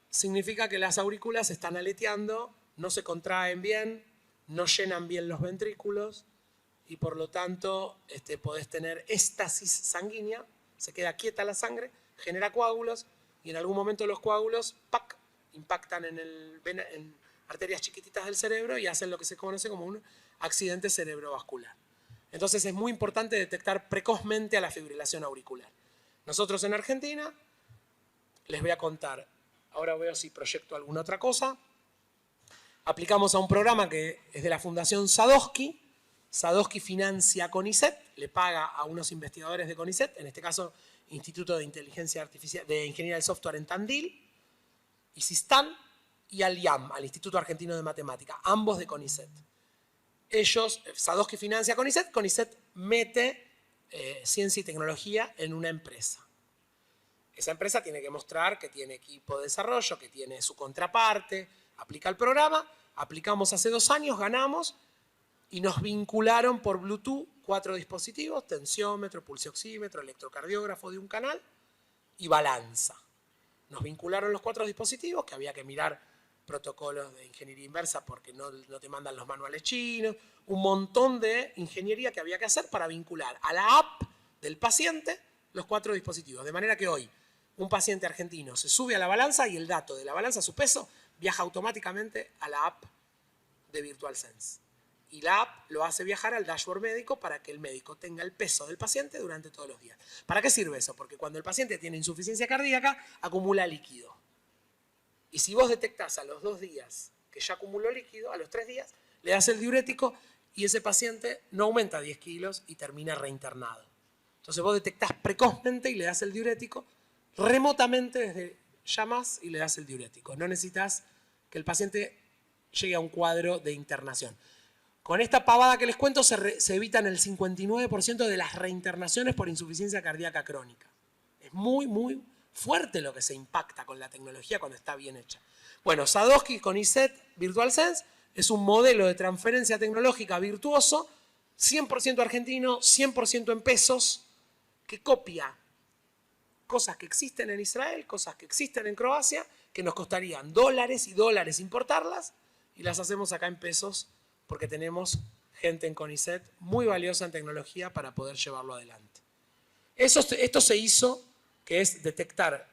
significa que las aurículas están aleteando, no se contraen bien, no llenan bien los ventrículos y por lo tanto podés tener éstasis sanguínea, se queda quieta la sangre, genera coágulos y en algún momento los coágulos ¡pac!, impactan en arterias chiquititas del cerebro y hacen lo que se conoce como un accidente cerebrovascular. Entonces es muy importante detectar precozmente a la fibrilación auricular. Nosotros en Argentina, les voy a contar, ahora veo si proyecto alguna otra cosa, aplicamos a un programa que es de la Fundación Sadowski. Sadowski financia CONICET, le paga a unos investigadores de CONICET, en este caso Instituto de Inteligencia Artificial, de Ingeniería del Software en Tandil, y SISTAN, y al IAM, al Instituto Argentino de Matemática, ambos de CONICET. Ellos, Sadowski financia CONICET, CONICET mete ciencia y tecnología en una empresa. Esa empresa tiene que mostrar que tiene equipo de desarrollo, que tiene su contraparte, aplica el programa, aplicamos hace 2 años, ganamos y nos vincularon por Bluetooth 4 dispositivos, tensiómetro, pulsioxímetro, electrocardiógrafo de un canal y balanza. Nos vincularon los 4 dispositivos, que había que mirar protocolos de ingeniería inversa porque no te mandan los manuales chinos, un montón de ingeniería que había que hacer para vincular a la app del paciente los 4 dispositivos. De manera que hoy un paciente argentino se sube a la balanza y el dato de la balanza, su peso, viaja automáticamente a la app de Virtual Sense. Y la app lo hace viajar al dashboard médico para que el médico tenga el peso del paciente durante todos los días. ¿Para qué sirve eso? Porque cuando el paciente tiene insuficiencia cardíaca, acumula líquido. Y si vos detectás a los 2 días que ya acumuló líquido, a los 3 días, le das el diurético y ese paciente no aumenta 10 kilos y termina reinternado. Entonces vos detectás precozmente y le das el diurético, remotamente desde llamas y le das el diurético. No necesitas que el paciente llegue a un cuadro de internación. Con esta pavada que les cuento se evitan el 59% de las reinternaciones por insuficiencia cardíaca crónica. Es muy, muy fuerte lo que se impacta con la tecnología cuando está bien hecha. Bueno, Sadowski con iSet Virtual Sense es un modelo de transferencia tecnológica virtuoso, 100% argentino, 100% en pesos, que copia cosas que existen en Israel, cosas que existen en Croacia, que nos costarían dólares y dólares importarlas, y las hacemos acá en pesos porque tenemos gente en CONICET muy valiosa en tecnología para poder llevarlo adelante. Esto se hizo, que es detectar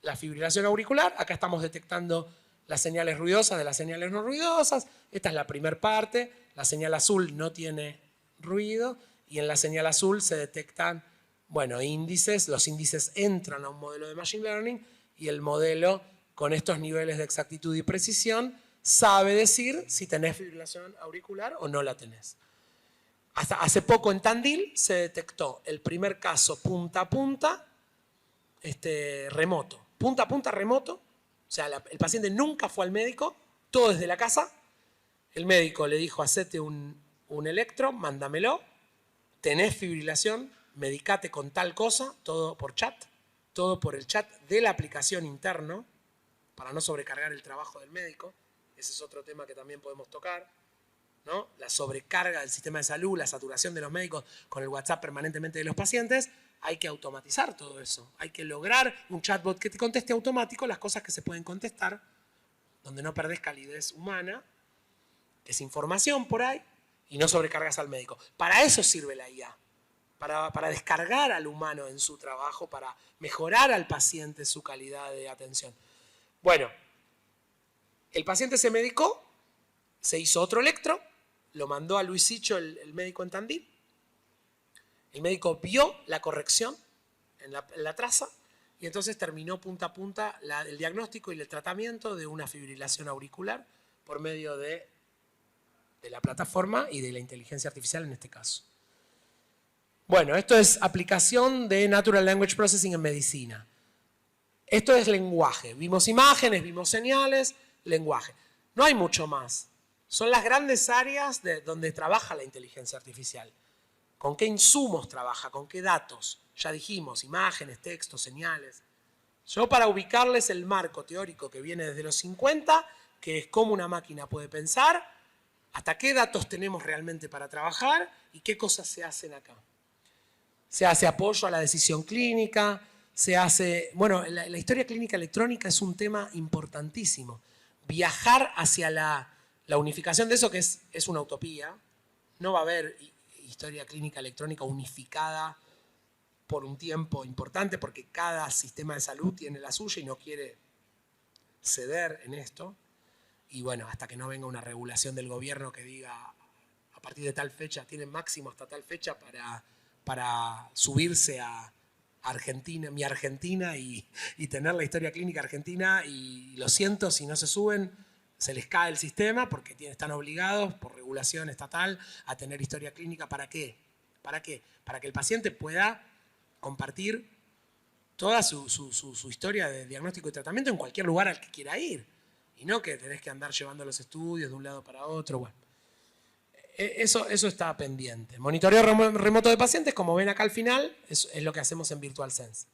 la fibrilación auricular. Acá estamos detectando las señales ruidosas de las señales no ruidosas. Esta es la primera parte. La señal azul no tiene ruido y en la señal azul se detectan, bueno, índices. Los índices entran a un modelo de Machine Learning y el modelo, con estos niveles de exactitud y precisión, sabe decir si tenés fibrilación auricular o no la tenés. Hasta hace poco en Tandil se detectó el primer caso punta a punta remoto. Punta a punta remoto, o sea, el paciente nunca fue al médico, todo desde la casa. El médico le dijo, hacete un electro, mándamelo, tenés fibrilación, medicate con tal cosa, todo por chat, todo por el chat de la aplicación interno, para no sobrecargar el trabajo del médico. Ese es otro tema que también podemos tocar, ¿no? La sobrecarga del sistema de salud, la saturación de los médicos con el WhatsApp permanentemente de los pacientes. Hay que automatizar todo eso. Hay que lograr un chatbot que te conteste automático las cosas que se pueden contestar, donde no perdés calidez humana, que es información por ahí, y no sobrecargas al médico. Para eso sirve la IA. Para descargar al humano en su trabajo, para mejorar al paciente su calidad de atención. Bueno, el paciente se medicó, se hizo otro electro, lo mandó a Luis Sicho, el médico en Tandil. El médico vio la corrección en la traza y entonces terminó punta a punta el diagnóstico y el tratamiento de una fibrilación auricular por medio de la plataforma y de la inteligencia artificial en este caso. Bueno, esto es aplicación de Natural Language Processing en medicina. Esto es lenguaje. Vimos imágenes, vimos señales, lenguaje. No hay mucho más. Son las grandes áreas donde trabaja la inteligencia artificial. ¿Con qué insumos trabaja? ¿Con qué datos? Ya dijimos, imágenes, textos, señales. Yo para ubicarles el marco teórico que viene desde los 50, que es cómo una máquina puede pensar, hasta qué datos tenemos realmente para trabajar y qué cosas se hacen acá. Se hace apoyo a la decisión clínica, se hace... Bueno, la historia clínica electrónica es un tema importantísimo. Viajar hacia la unificación de eso, que es una utopía. No va a haber historia clínica electrónica unificada por un tiempo importante porque cada sistema de salud tiene la suya y no quiere ceder en esto. Y bueno, hasta que no venga una regulación del gobierno que diga a partir de tal fecha, tienen máximo hasta tal fecha para subirse a Argentina, mi Argentina y tener la historia clínica argentina, y lo siento, si no se suben, se les cae el sistema porque están obligados por regulación estatal a tener historia clínica. ¿Para qué? ¿Para qué? Para que el paciente pueda compartir toda su historia de diagnóstico y tratamiento en cualquier lugar al que quiera ir. Y no que tenés que andar llevando los estudios de un lado para otro. Bueno, eso está pendiente. Monitoreo remoto de pacientes, como ven acá al final, es lo que hacemos en Virtual Sense.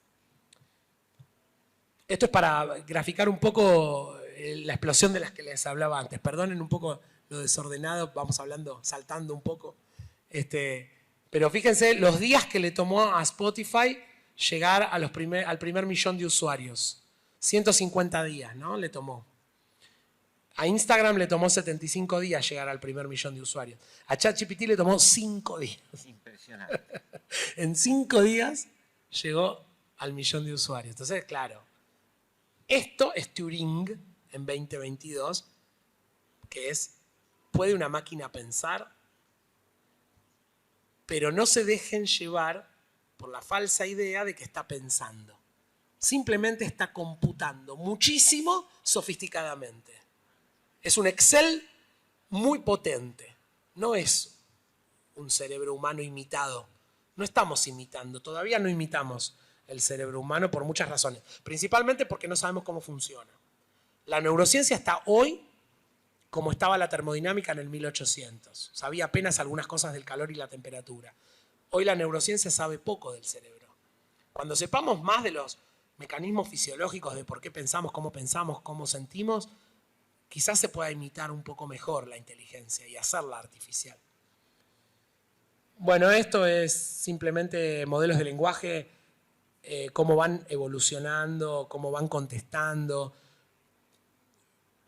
Esto es para graficar un poco la explosión de las que les hablaba antes. Perdonen un poco lo desordenado, vamos saltando un poco. Pero fíjense los días que le tomó a Spotify llegar al primer millón de usuarios. 150 días, ¿no? Le tomó. A Instagram le tomó 75 días llegar al primer millón de usuarios. A ChatGPT le tomó 5 días. Impresionante. En 5 días llegó al millón de usuarios. Entonces, claro, esto es Turing en 2022, que es ¿Puede una máquina pensar? Pero no se dejen llevar por la falsa idea de que está pensando. Simplemente está computando muchísimo sofisticadamente. Es un Excel muy potente. No es un cerebro humano imitado. No estamos imitando, todavía no imitamos el cerebro humano por muchas razones. Principalmente porque no sabemos cómo funciona. La neurociencia está hoy como estaba la termodinámica en el 1800. Sabía apenas algunas cosas del calor y la temperatura. Hoy la neurociencia sabe poco del cerebro. Cuando sepamos más de los mecanismos fisiológicos de por qué pensamos, cómo sentimos, quizás se pueda imitar un poco mejor la inteligencia y hacerla artificial. Bueno, esto es simplemente modelos de lenguaje, cómo van evolucionando, cómo van contestando.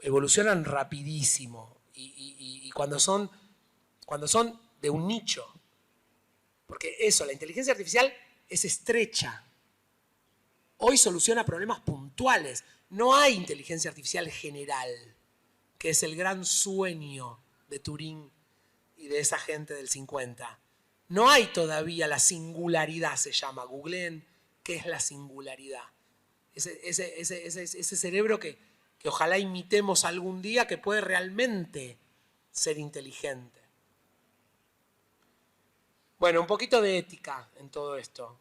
Evolucionan rapidísimo y cuando son de un nicho. Porque eso, la inteligencia artificial es estrecha. Hoy soluciona problemas puntuales. No hay inteligencia artificial general, que es el gran sueño de Turing y de esa gente del 50. No hay todavía la singularidad, se llama. Googleen qué es la singularidad. Ese cerebro que ojalá imitemos algún día, que puede realmente ser inteligente. Bueno, un poquito de ética en todo esto.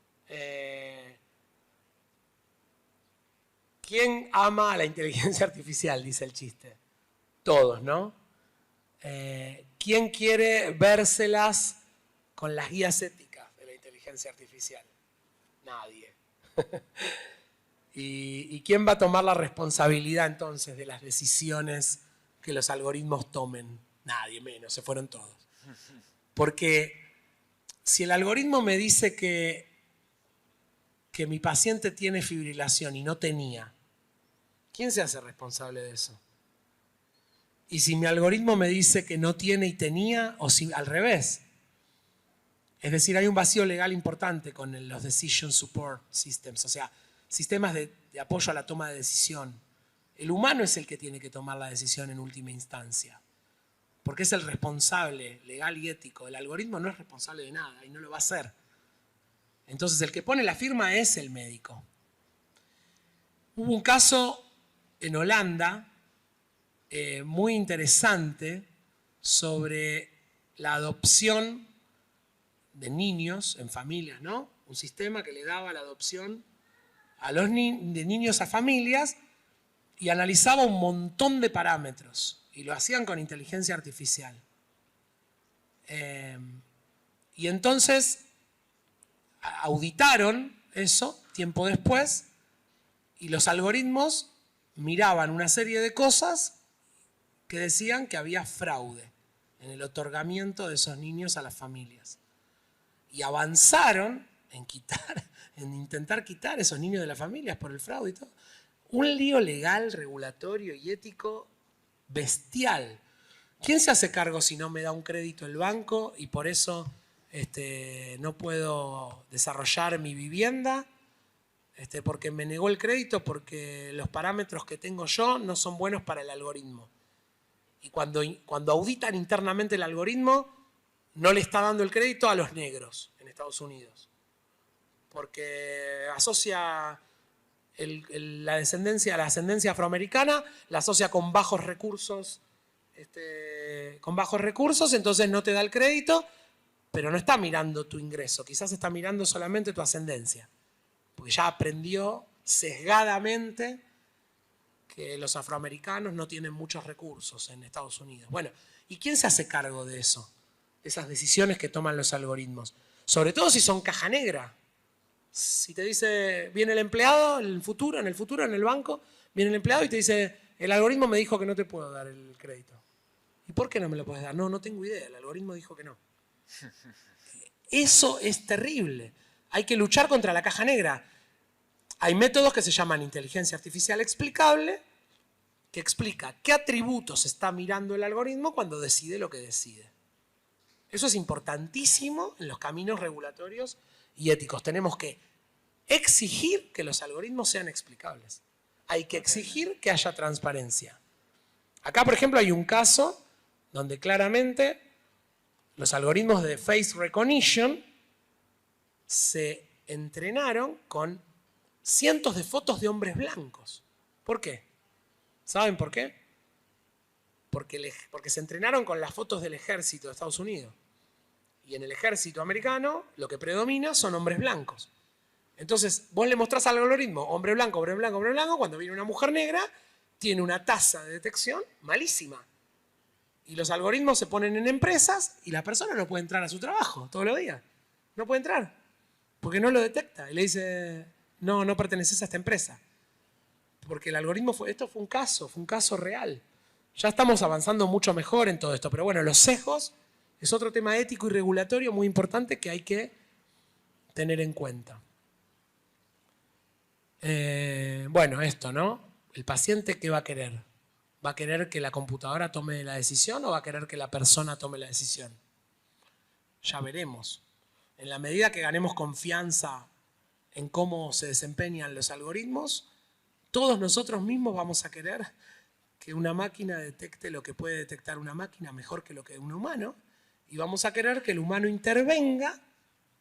¿Quién ama a la inteligencia artificial? Dice el chiste. Todos, ¿no? ¿Quién quiere vérselas con las guías éticas de la inteligencia artificial? Nadie. ¿Y quién va a tomar la responsabilidad entonces de las decisiones que los algoritmos tomen? Nadie, menos, se fueron todos. Porque si el algoritmo me dice que mi paciente tiene fibrilación y no tenía, ¿quién se hace responsable de eso? Y si mi algoritmo me dice que no tiene y tenía, o si al revés. Es decir, hay un vacío legal importante con los Decision Support Systems, o sea, sistemas de apoyo a la toma de decisión. El humano es el que tiene que tomar la decisión en última instancia, porque es el responsable legal y ético. El algoritmo no es responsable de nada y no lo va a hacer. Entonces el que pone la firma es el médico. Hubo un caso en Holanda muy interesante sobre la adopción de niños en familias, ¿no? Un sistema que le daba la adopción de niños a familias y analizaba un montón de parámetros y lo hacían con inteligencia artificial. Y entonces auditaron eso tiempo después y los algoritmos miraban una serie de cosas que decían que había fraude en el otorgamiento de esos niños a las familias. Y avanzaron en intentar quitar esos niños de las familias por el fraude y todo. Un lío legal, regulatorio y ético bestial. ¿Quién se hace cargo si no me da un crédito el banco y por eso no puedo desarrollar mi vivienda? Porque me negó el crédito, porque los parámetros que tengo yo no son buenos para el algoritmo. Y cuando auditan internamente el algoritmo, no le está dando el crédito a los negros en Estados Unidos. Porque asocia la ascendencia afroamericana, la asocia con bajos recursos, entonces no te da el crédito, pero no está mirando tu ingreso, quizás está mirando solamente tu ascendencia. Porque ya aprendió sesgadamente que los afroamericanos no tienen muchos recursos en Estados Unidos. Bueno, ¿y quién se hace cargo de eso? Esas decisiones que toman los algoritmos. Sobre todo si son caja negra. Si te dice, viene el empleado, en el futuro, en el banco, viene el empleado y te dice, el algoritmo me dijo que no te puedo dar el crédito. ¿Y por qué no me lo puedes dar? No tengo idea, el algoritmo dijo que no. Eso es terrible. Hay que luchar contra la caja negra. Hay métodos que se llaman inteligencia artificial explicable, que explica qué atributos está mirando el algoritmo cuando decide lo que decide. Eso es importantísimo en los caminos regulatorios y éticos. Tenemos que exigir que los algoritmos sean explicables. Hay que exigir que haya transparencia. Acá, por ejemplo, hay un caso donde claramente los algoritmos de face recognition se entrenaron con cientos de fotos de hombres blancos. ¿Por qué? ¿Saben por qué? Porque se entrenaron con las fotos del ejército de Estados Unidos. Y en el ejército americano lo que predomina son hombres blancos. Entonces, vos le mostrás al algoritmo hombre blanco, hombre blanco, hombre blanco, cuando viene una mujer negra, tiene una tasa de detección malísima. Y los algoritmos se ponen en empresas y la persona no puede entrar a su trabajo todos los días. No puede entrar, porque no lo detecta. Y le dice, no, no perteneces a esta empresa. Porque el algoritmo esto fue un caso real. Ya estamos avanzando mucho mejor en todo esto, pero bueno, los sesgos es otro tema ético y regulatorio muy importante que hay que tener en cuenta. Bueno, esto, ¿no? El paciente, ¿qué va a querer? ¿Va a querer que la computadora tome la decisión o va a querer que la persona tome la decisión? Ya veremos. En la medida que ganemos confianza en cómo se desempeñan los algoritmos, todos nosotros mismos vamos a querer que una máquina detecte lo que puede detectar una máquina mejor que lo que un humano, y vamos a querer que el humano intervenga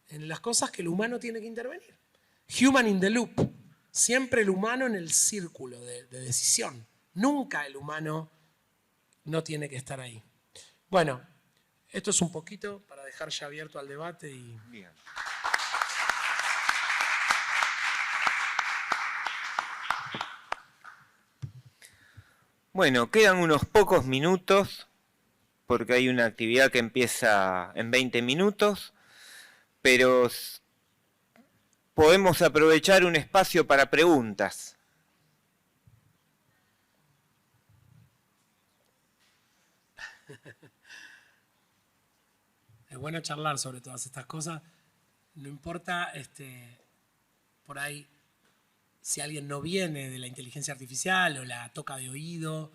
en las cosas que el humano tiene que intervenir. Human in the loop. Siempre el humano en el círculo de decisión. Nunca el humano no tiene que estar ahí. Bueno, esto es un poquito para dejar ya abierto al debate y... Bien. Bueno, quedan unos pocos minutos porque hay una actividad que empieza en 20 minutos, pero podemos aprovechar un espacio para preguntas. Es bueno charlar sobre todas estas cosas. No importa, por ahí, si alguien no viene de la inteligencia artificial o la toca de oído,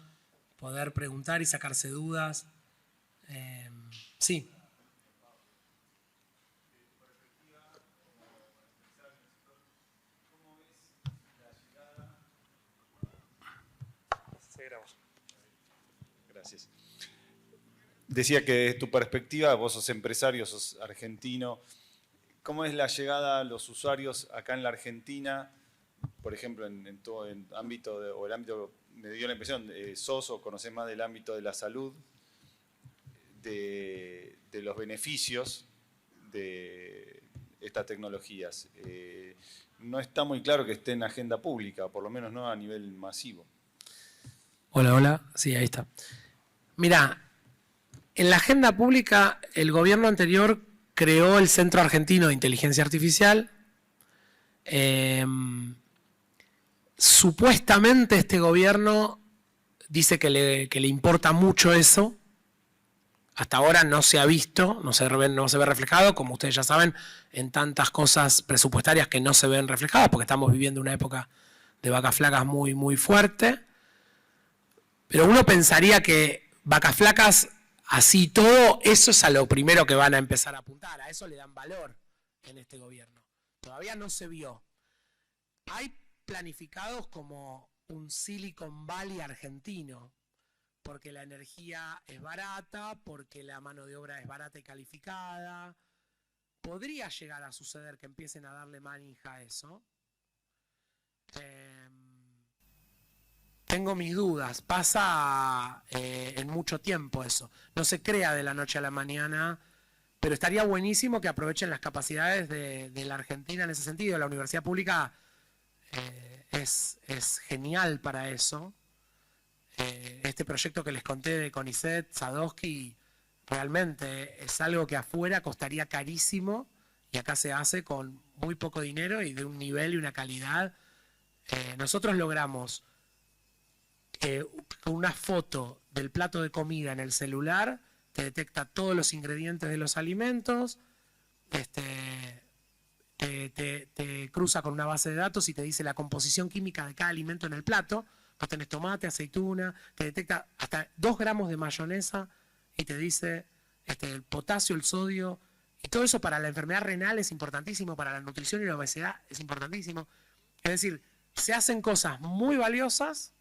poder preguntar y sacarse dudas. Sí. Gracias. Decía que desde tu perspectiva, vos sos empresario, sos argentino. ¿Cómo es la llegada a los usuarios acá en la Argentina? Por ejemplo, en todo el ámbito, o el ámbito, me dio la impresión, sos o conocés más del ámbito de la salud, de los beneficios de estas tecnologías. No está muy claro que esté en agenda pública, por lo menos no a nivel masivo. Hola, hola. Sí, ahí está. Mirá, en la agenda pública el gobierno anterior creó el Centro Argentino de Inteligencia Artificial. Supuestamente este gobierno dice que le importa mucho eso. Hasta ahora no se ha visto, no se ve reflejado, como ustedes ya saben, en tantas cosas presupuestarias que no se ven reflejadas, porque estamos viviendo una época de vacas flacas muy, muy fuerte. Pero uno pensaría que vacas flacas, así todo, eso es a lo primero que van a empezar a apuntar. A eso le dan valor en este gobierno. Todavía no se vio. Hay planificados como un Silicon Valley argentino, porque la energía es barata, porque la mano de obra es barata y calificada. Podría llegar a suceder que empiecen a darle manija a eso. Tengo mis dudas. Pasa en mucho tiempo eso. No se crea de la noche a la mañana, pero estaría buenísimo que aprovechen las capacidades de la Argentina en ese sentido. La universidad pública es genial para eso. Este proyecto que les conté de CONICET, Sadowski, realmente es algo que afuera costaría carísimo y acá se hace con muy poco dinero y de un nivel y una calidad. Nosotros logramos una foto del plato de comida en el celular te detecta todos los ingredientes de los alimentos, te cruza con una base de datos y te dice la composición química de cada alimento en el plato. Vos tenés tomate, aceituna, te detecta hasta 2 gramos de mayonesa y te dice el potasio, el sodio, y todo eso para la enfermedad renal es importantísimo, para la nutrición y la obesidad es importantísimo. Es decir, se hacen cosas muy valiosas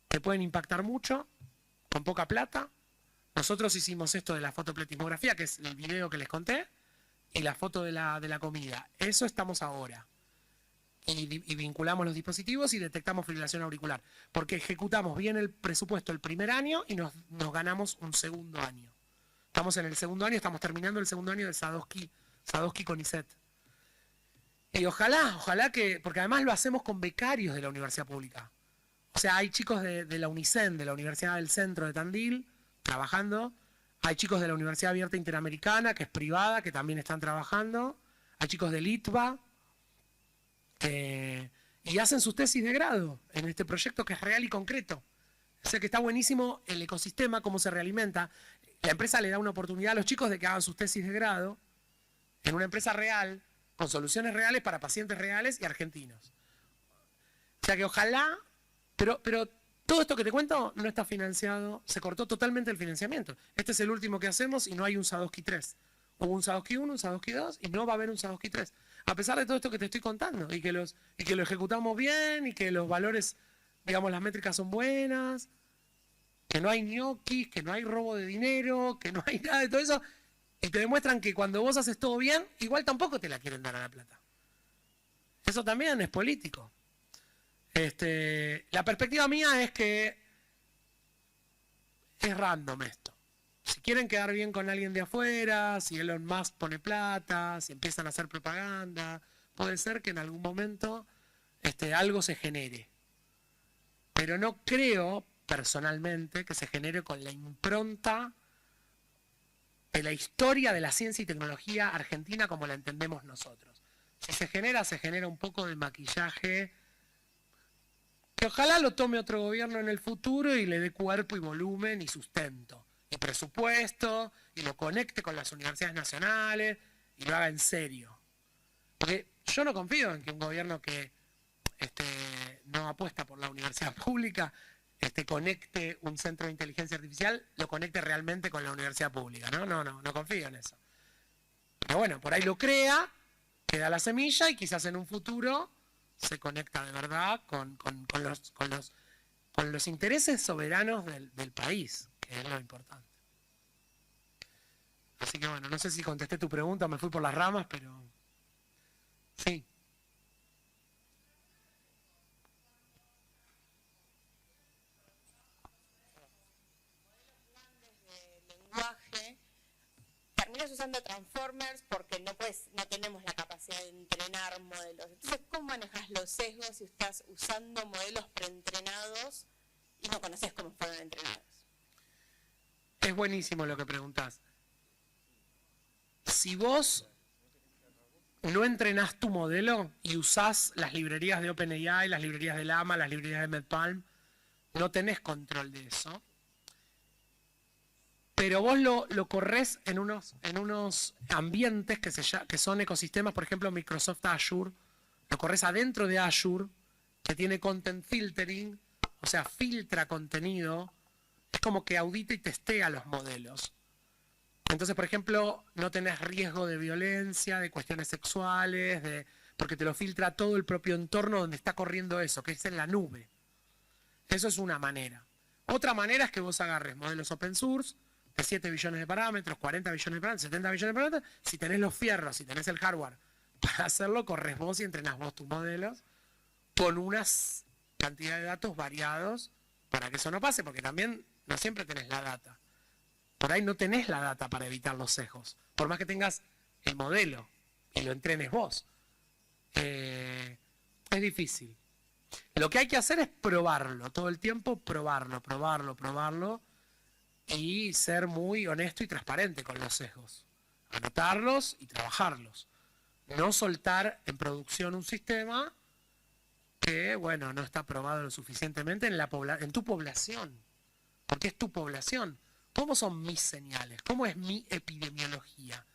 que pueden impactar mucho con poca plata Nosotros hicimos esto de la fotopletismografía, que es el video que les conté, y la foto de la comida. Eso estamos ahora. Y vinculamos los dispositivos y detectamos fibrilación auricular. Porque ejecutamos bien el presupuesto el primer año y nos ganamos un segundo año. Estamos en el segundo año, estamos terminando el segundo año del Sadowski CONICET. Y ojalá que, porque además lo hacemos con becarios de la universidad pública. O sea, hay chicos de la UNICEN, de la Universidad del Centro de Tandil, trabajando. Hay chicos de la Universidad Abierta Interamericana, que es privada, que también están trabajando. Hay chicos del ITBA, y hacen sus tesis de grado en este proyecto que es real y concreto. O sea que está buenísimo el ecosistema, cómo se realimenta. La empresa le da una oportunidad a los chicos de que hagan sus tesis de grado en una empresa real, con soluciones reales para pacientes reales y argentinos. O sea que ojalá, pero todo esto que te cuento no está financiado, se cortó totalmente el financiamiento. Este es el último que hacemos y no hay un Sadowski 3. Hubo un Sadowski 1, un Sadowski 2 y no va a haber un Sadowski 3. A pesar de todo esto que te estoy contando y que lo ejecutamos bien y que los valores, digamos, las métricas son buenas, que no hay ñoquis, que no hay robo de dinero, que no hay nada de todo eso, y te demuestran que cuando vos haces todo bien, igual tampoco te la quieren dar a la plata. Eso también es político. La perspectiva mía es que es random esto. Si quieren quedar bien con alguien de afuera, si Elon Musk pone plata, si empiezan a hacer propaganda, puede ser que en algún momento algo se genere. Pero no creo, personalmente, que se genere con la impronta de la historia de la ciencia y tecnología argentina como la entendemos nosotros. Si se genera un poco de maquillaje que ojalá lo tome otro gobierno en el futuro y le dé cuerpo y volumen y sustento. Y presupuesto, y lo conecte con las universidades nacionales, y lo haga en serio. Porque yo no confío en que un gobierno que no apuesta por la universidad pública conecte un centro de inteligencia artificial, lo conecte realmente con la universidad pública. No confío en eso. Pero bueno, por ahí lo crea, queda la semilla y quizás en un futuro se conecta de verdad con los intereses soberanos del país, que es lo importante. Así que bueno, no sé si contesté tu pregunta, me fui por las ramas, pero sí. Lenguaje, terminas usando transformers porque no tenemos la capacidad de entrenar modelos. Entonces, ¿cómo manejas los sesgos si estás usando modelos preentrenados y no conoces cómo fueron entrenados? Es buenísimo lo que preguntás. Si vos no entrenás tu modelo y usás las librerías de OpenAI, las librerías de Llama, las librerías de MedPalm, no tenés control de eso. Pero vos lo corres en unos ambientes que son ecosistemas, por ejemplo, Microsoft Azure, lo corres adentro de Azure, que tiene content filtering, o sea, filtra contenido, es como que audita y testea los modelos. Entonces, por ejemplo, no tenés riesgo de violencia, de cuestiones sexuales, porque te lo filtra todo el propio entorno donde está corriendo eso, que es en la nube. Eso es una manera. Otra manera es que vos agarres modelos open source, de 7 billones de parámetros, 40 billones de parámetros, 70 billones de parámetros. Si tenés los fierros, si tenés el hardware para hacerlo, corres vos y entrenás vos tus modelos con unas cantidades de datos variados para que eso no pase, porque también no siempre tenés la data. Por ahí no tenés la data para evitar los sesgos, por más que tengas el modelo y lo entrenes vos. Es difícil. Lo que hay que hacer es probarlo, todo el tiempo probarlo, y ser muy honesto y transparente con los sesgos. Anotarlos y trabajarlos. No soltar en producción un sistema que, bueno, no está probado lo suficientemente en tu población. Porque es tu población. ¿Cómo son mis señales? ¿Cómo es mi epidemiología?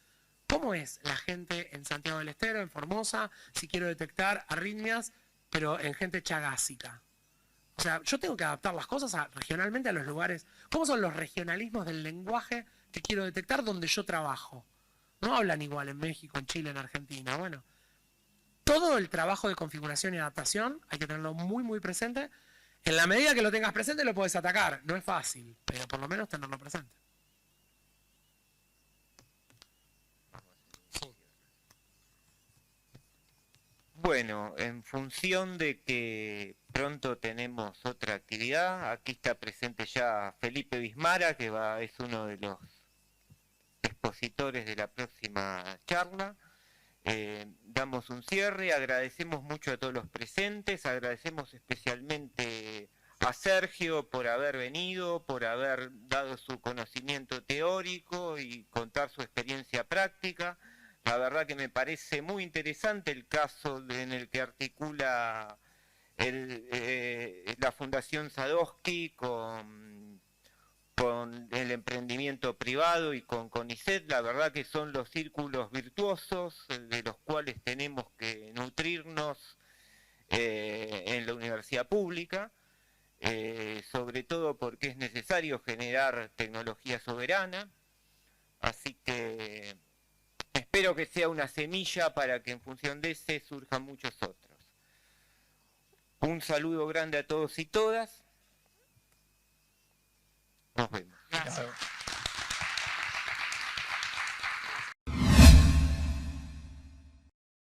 ¿Cómo es la gente en Santiago del Estero, en Formosa, si quiero detectar arritmias, pero en gente chagásica? O sea, yo tengo que adaptar las cosas regionalmente a los lugares. ¿Cómo son los regionalismos del lenguaje que quiero detectar donde yo trabajo? No hablan igual en México, en Chile, en Argentina. Bueno, todo el trabajo de configuración y adaptación hay que tenerlo muy, muy presente. En la medida que lo tengas presente lo puedes atacar. No es fácil, pero por lo menos tenerlo presente. Bueno, en función de que pronto tenemos otra actividad, aquí está presente ya Felipe Bismara, que es uno de los expositores de la próxima charla. Damos un cierre, agradecemos mucho a todos los presentes, agradecemos especialmente a Sergio por haber venido, por haber dado su conocimiento teórico y contar su experiencia práctica. La verdad que me parece muy interesante el caso en el que articula la Fundación Sadowski con el emprendimiento privado y con CONICET. La verdad que son los círculos virtuosos de los cuales tenemos que nutrirnos en la universidad pública, sobre todo porque es necesario generar tecnología soberana. Así que espero que sea una semilla para que en función de ese surjan muchos otros. Un saludo grande a todos y todas. Nos vemos.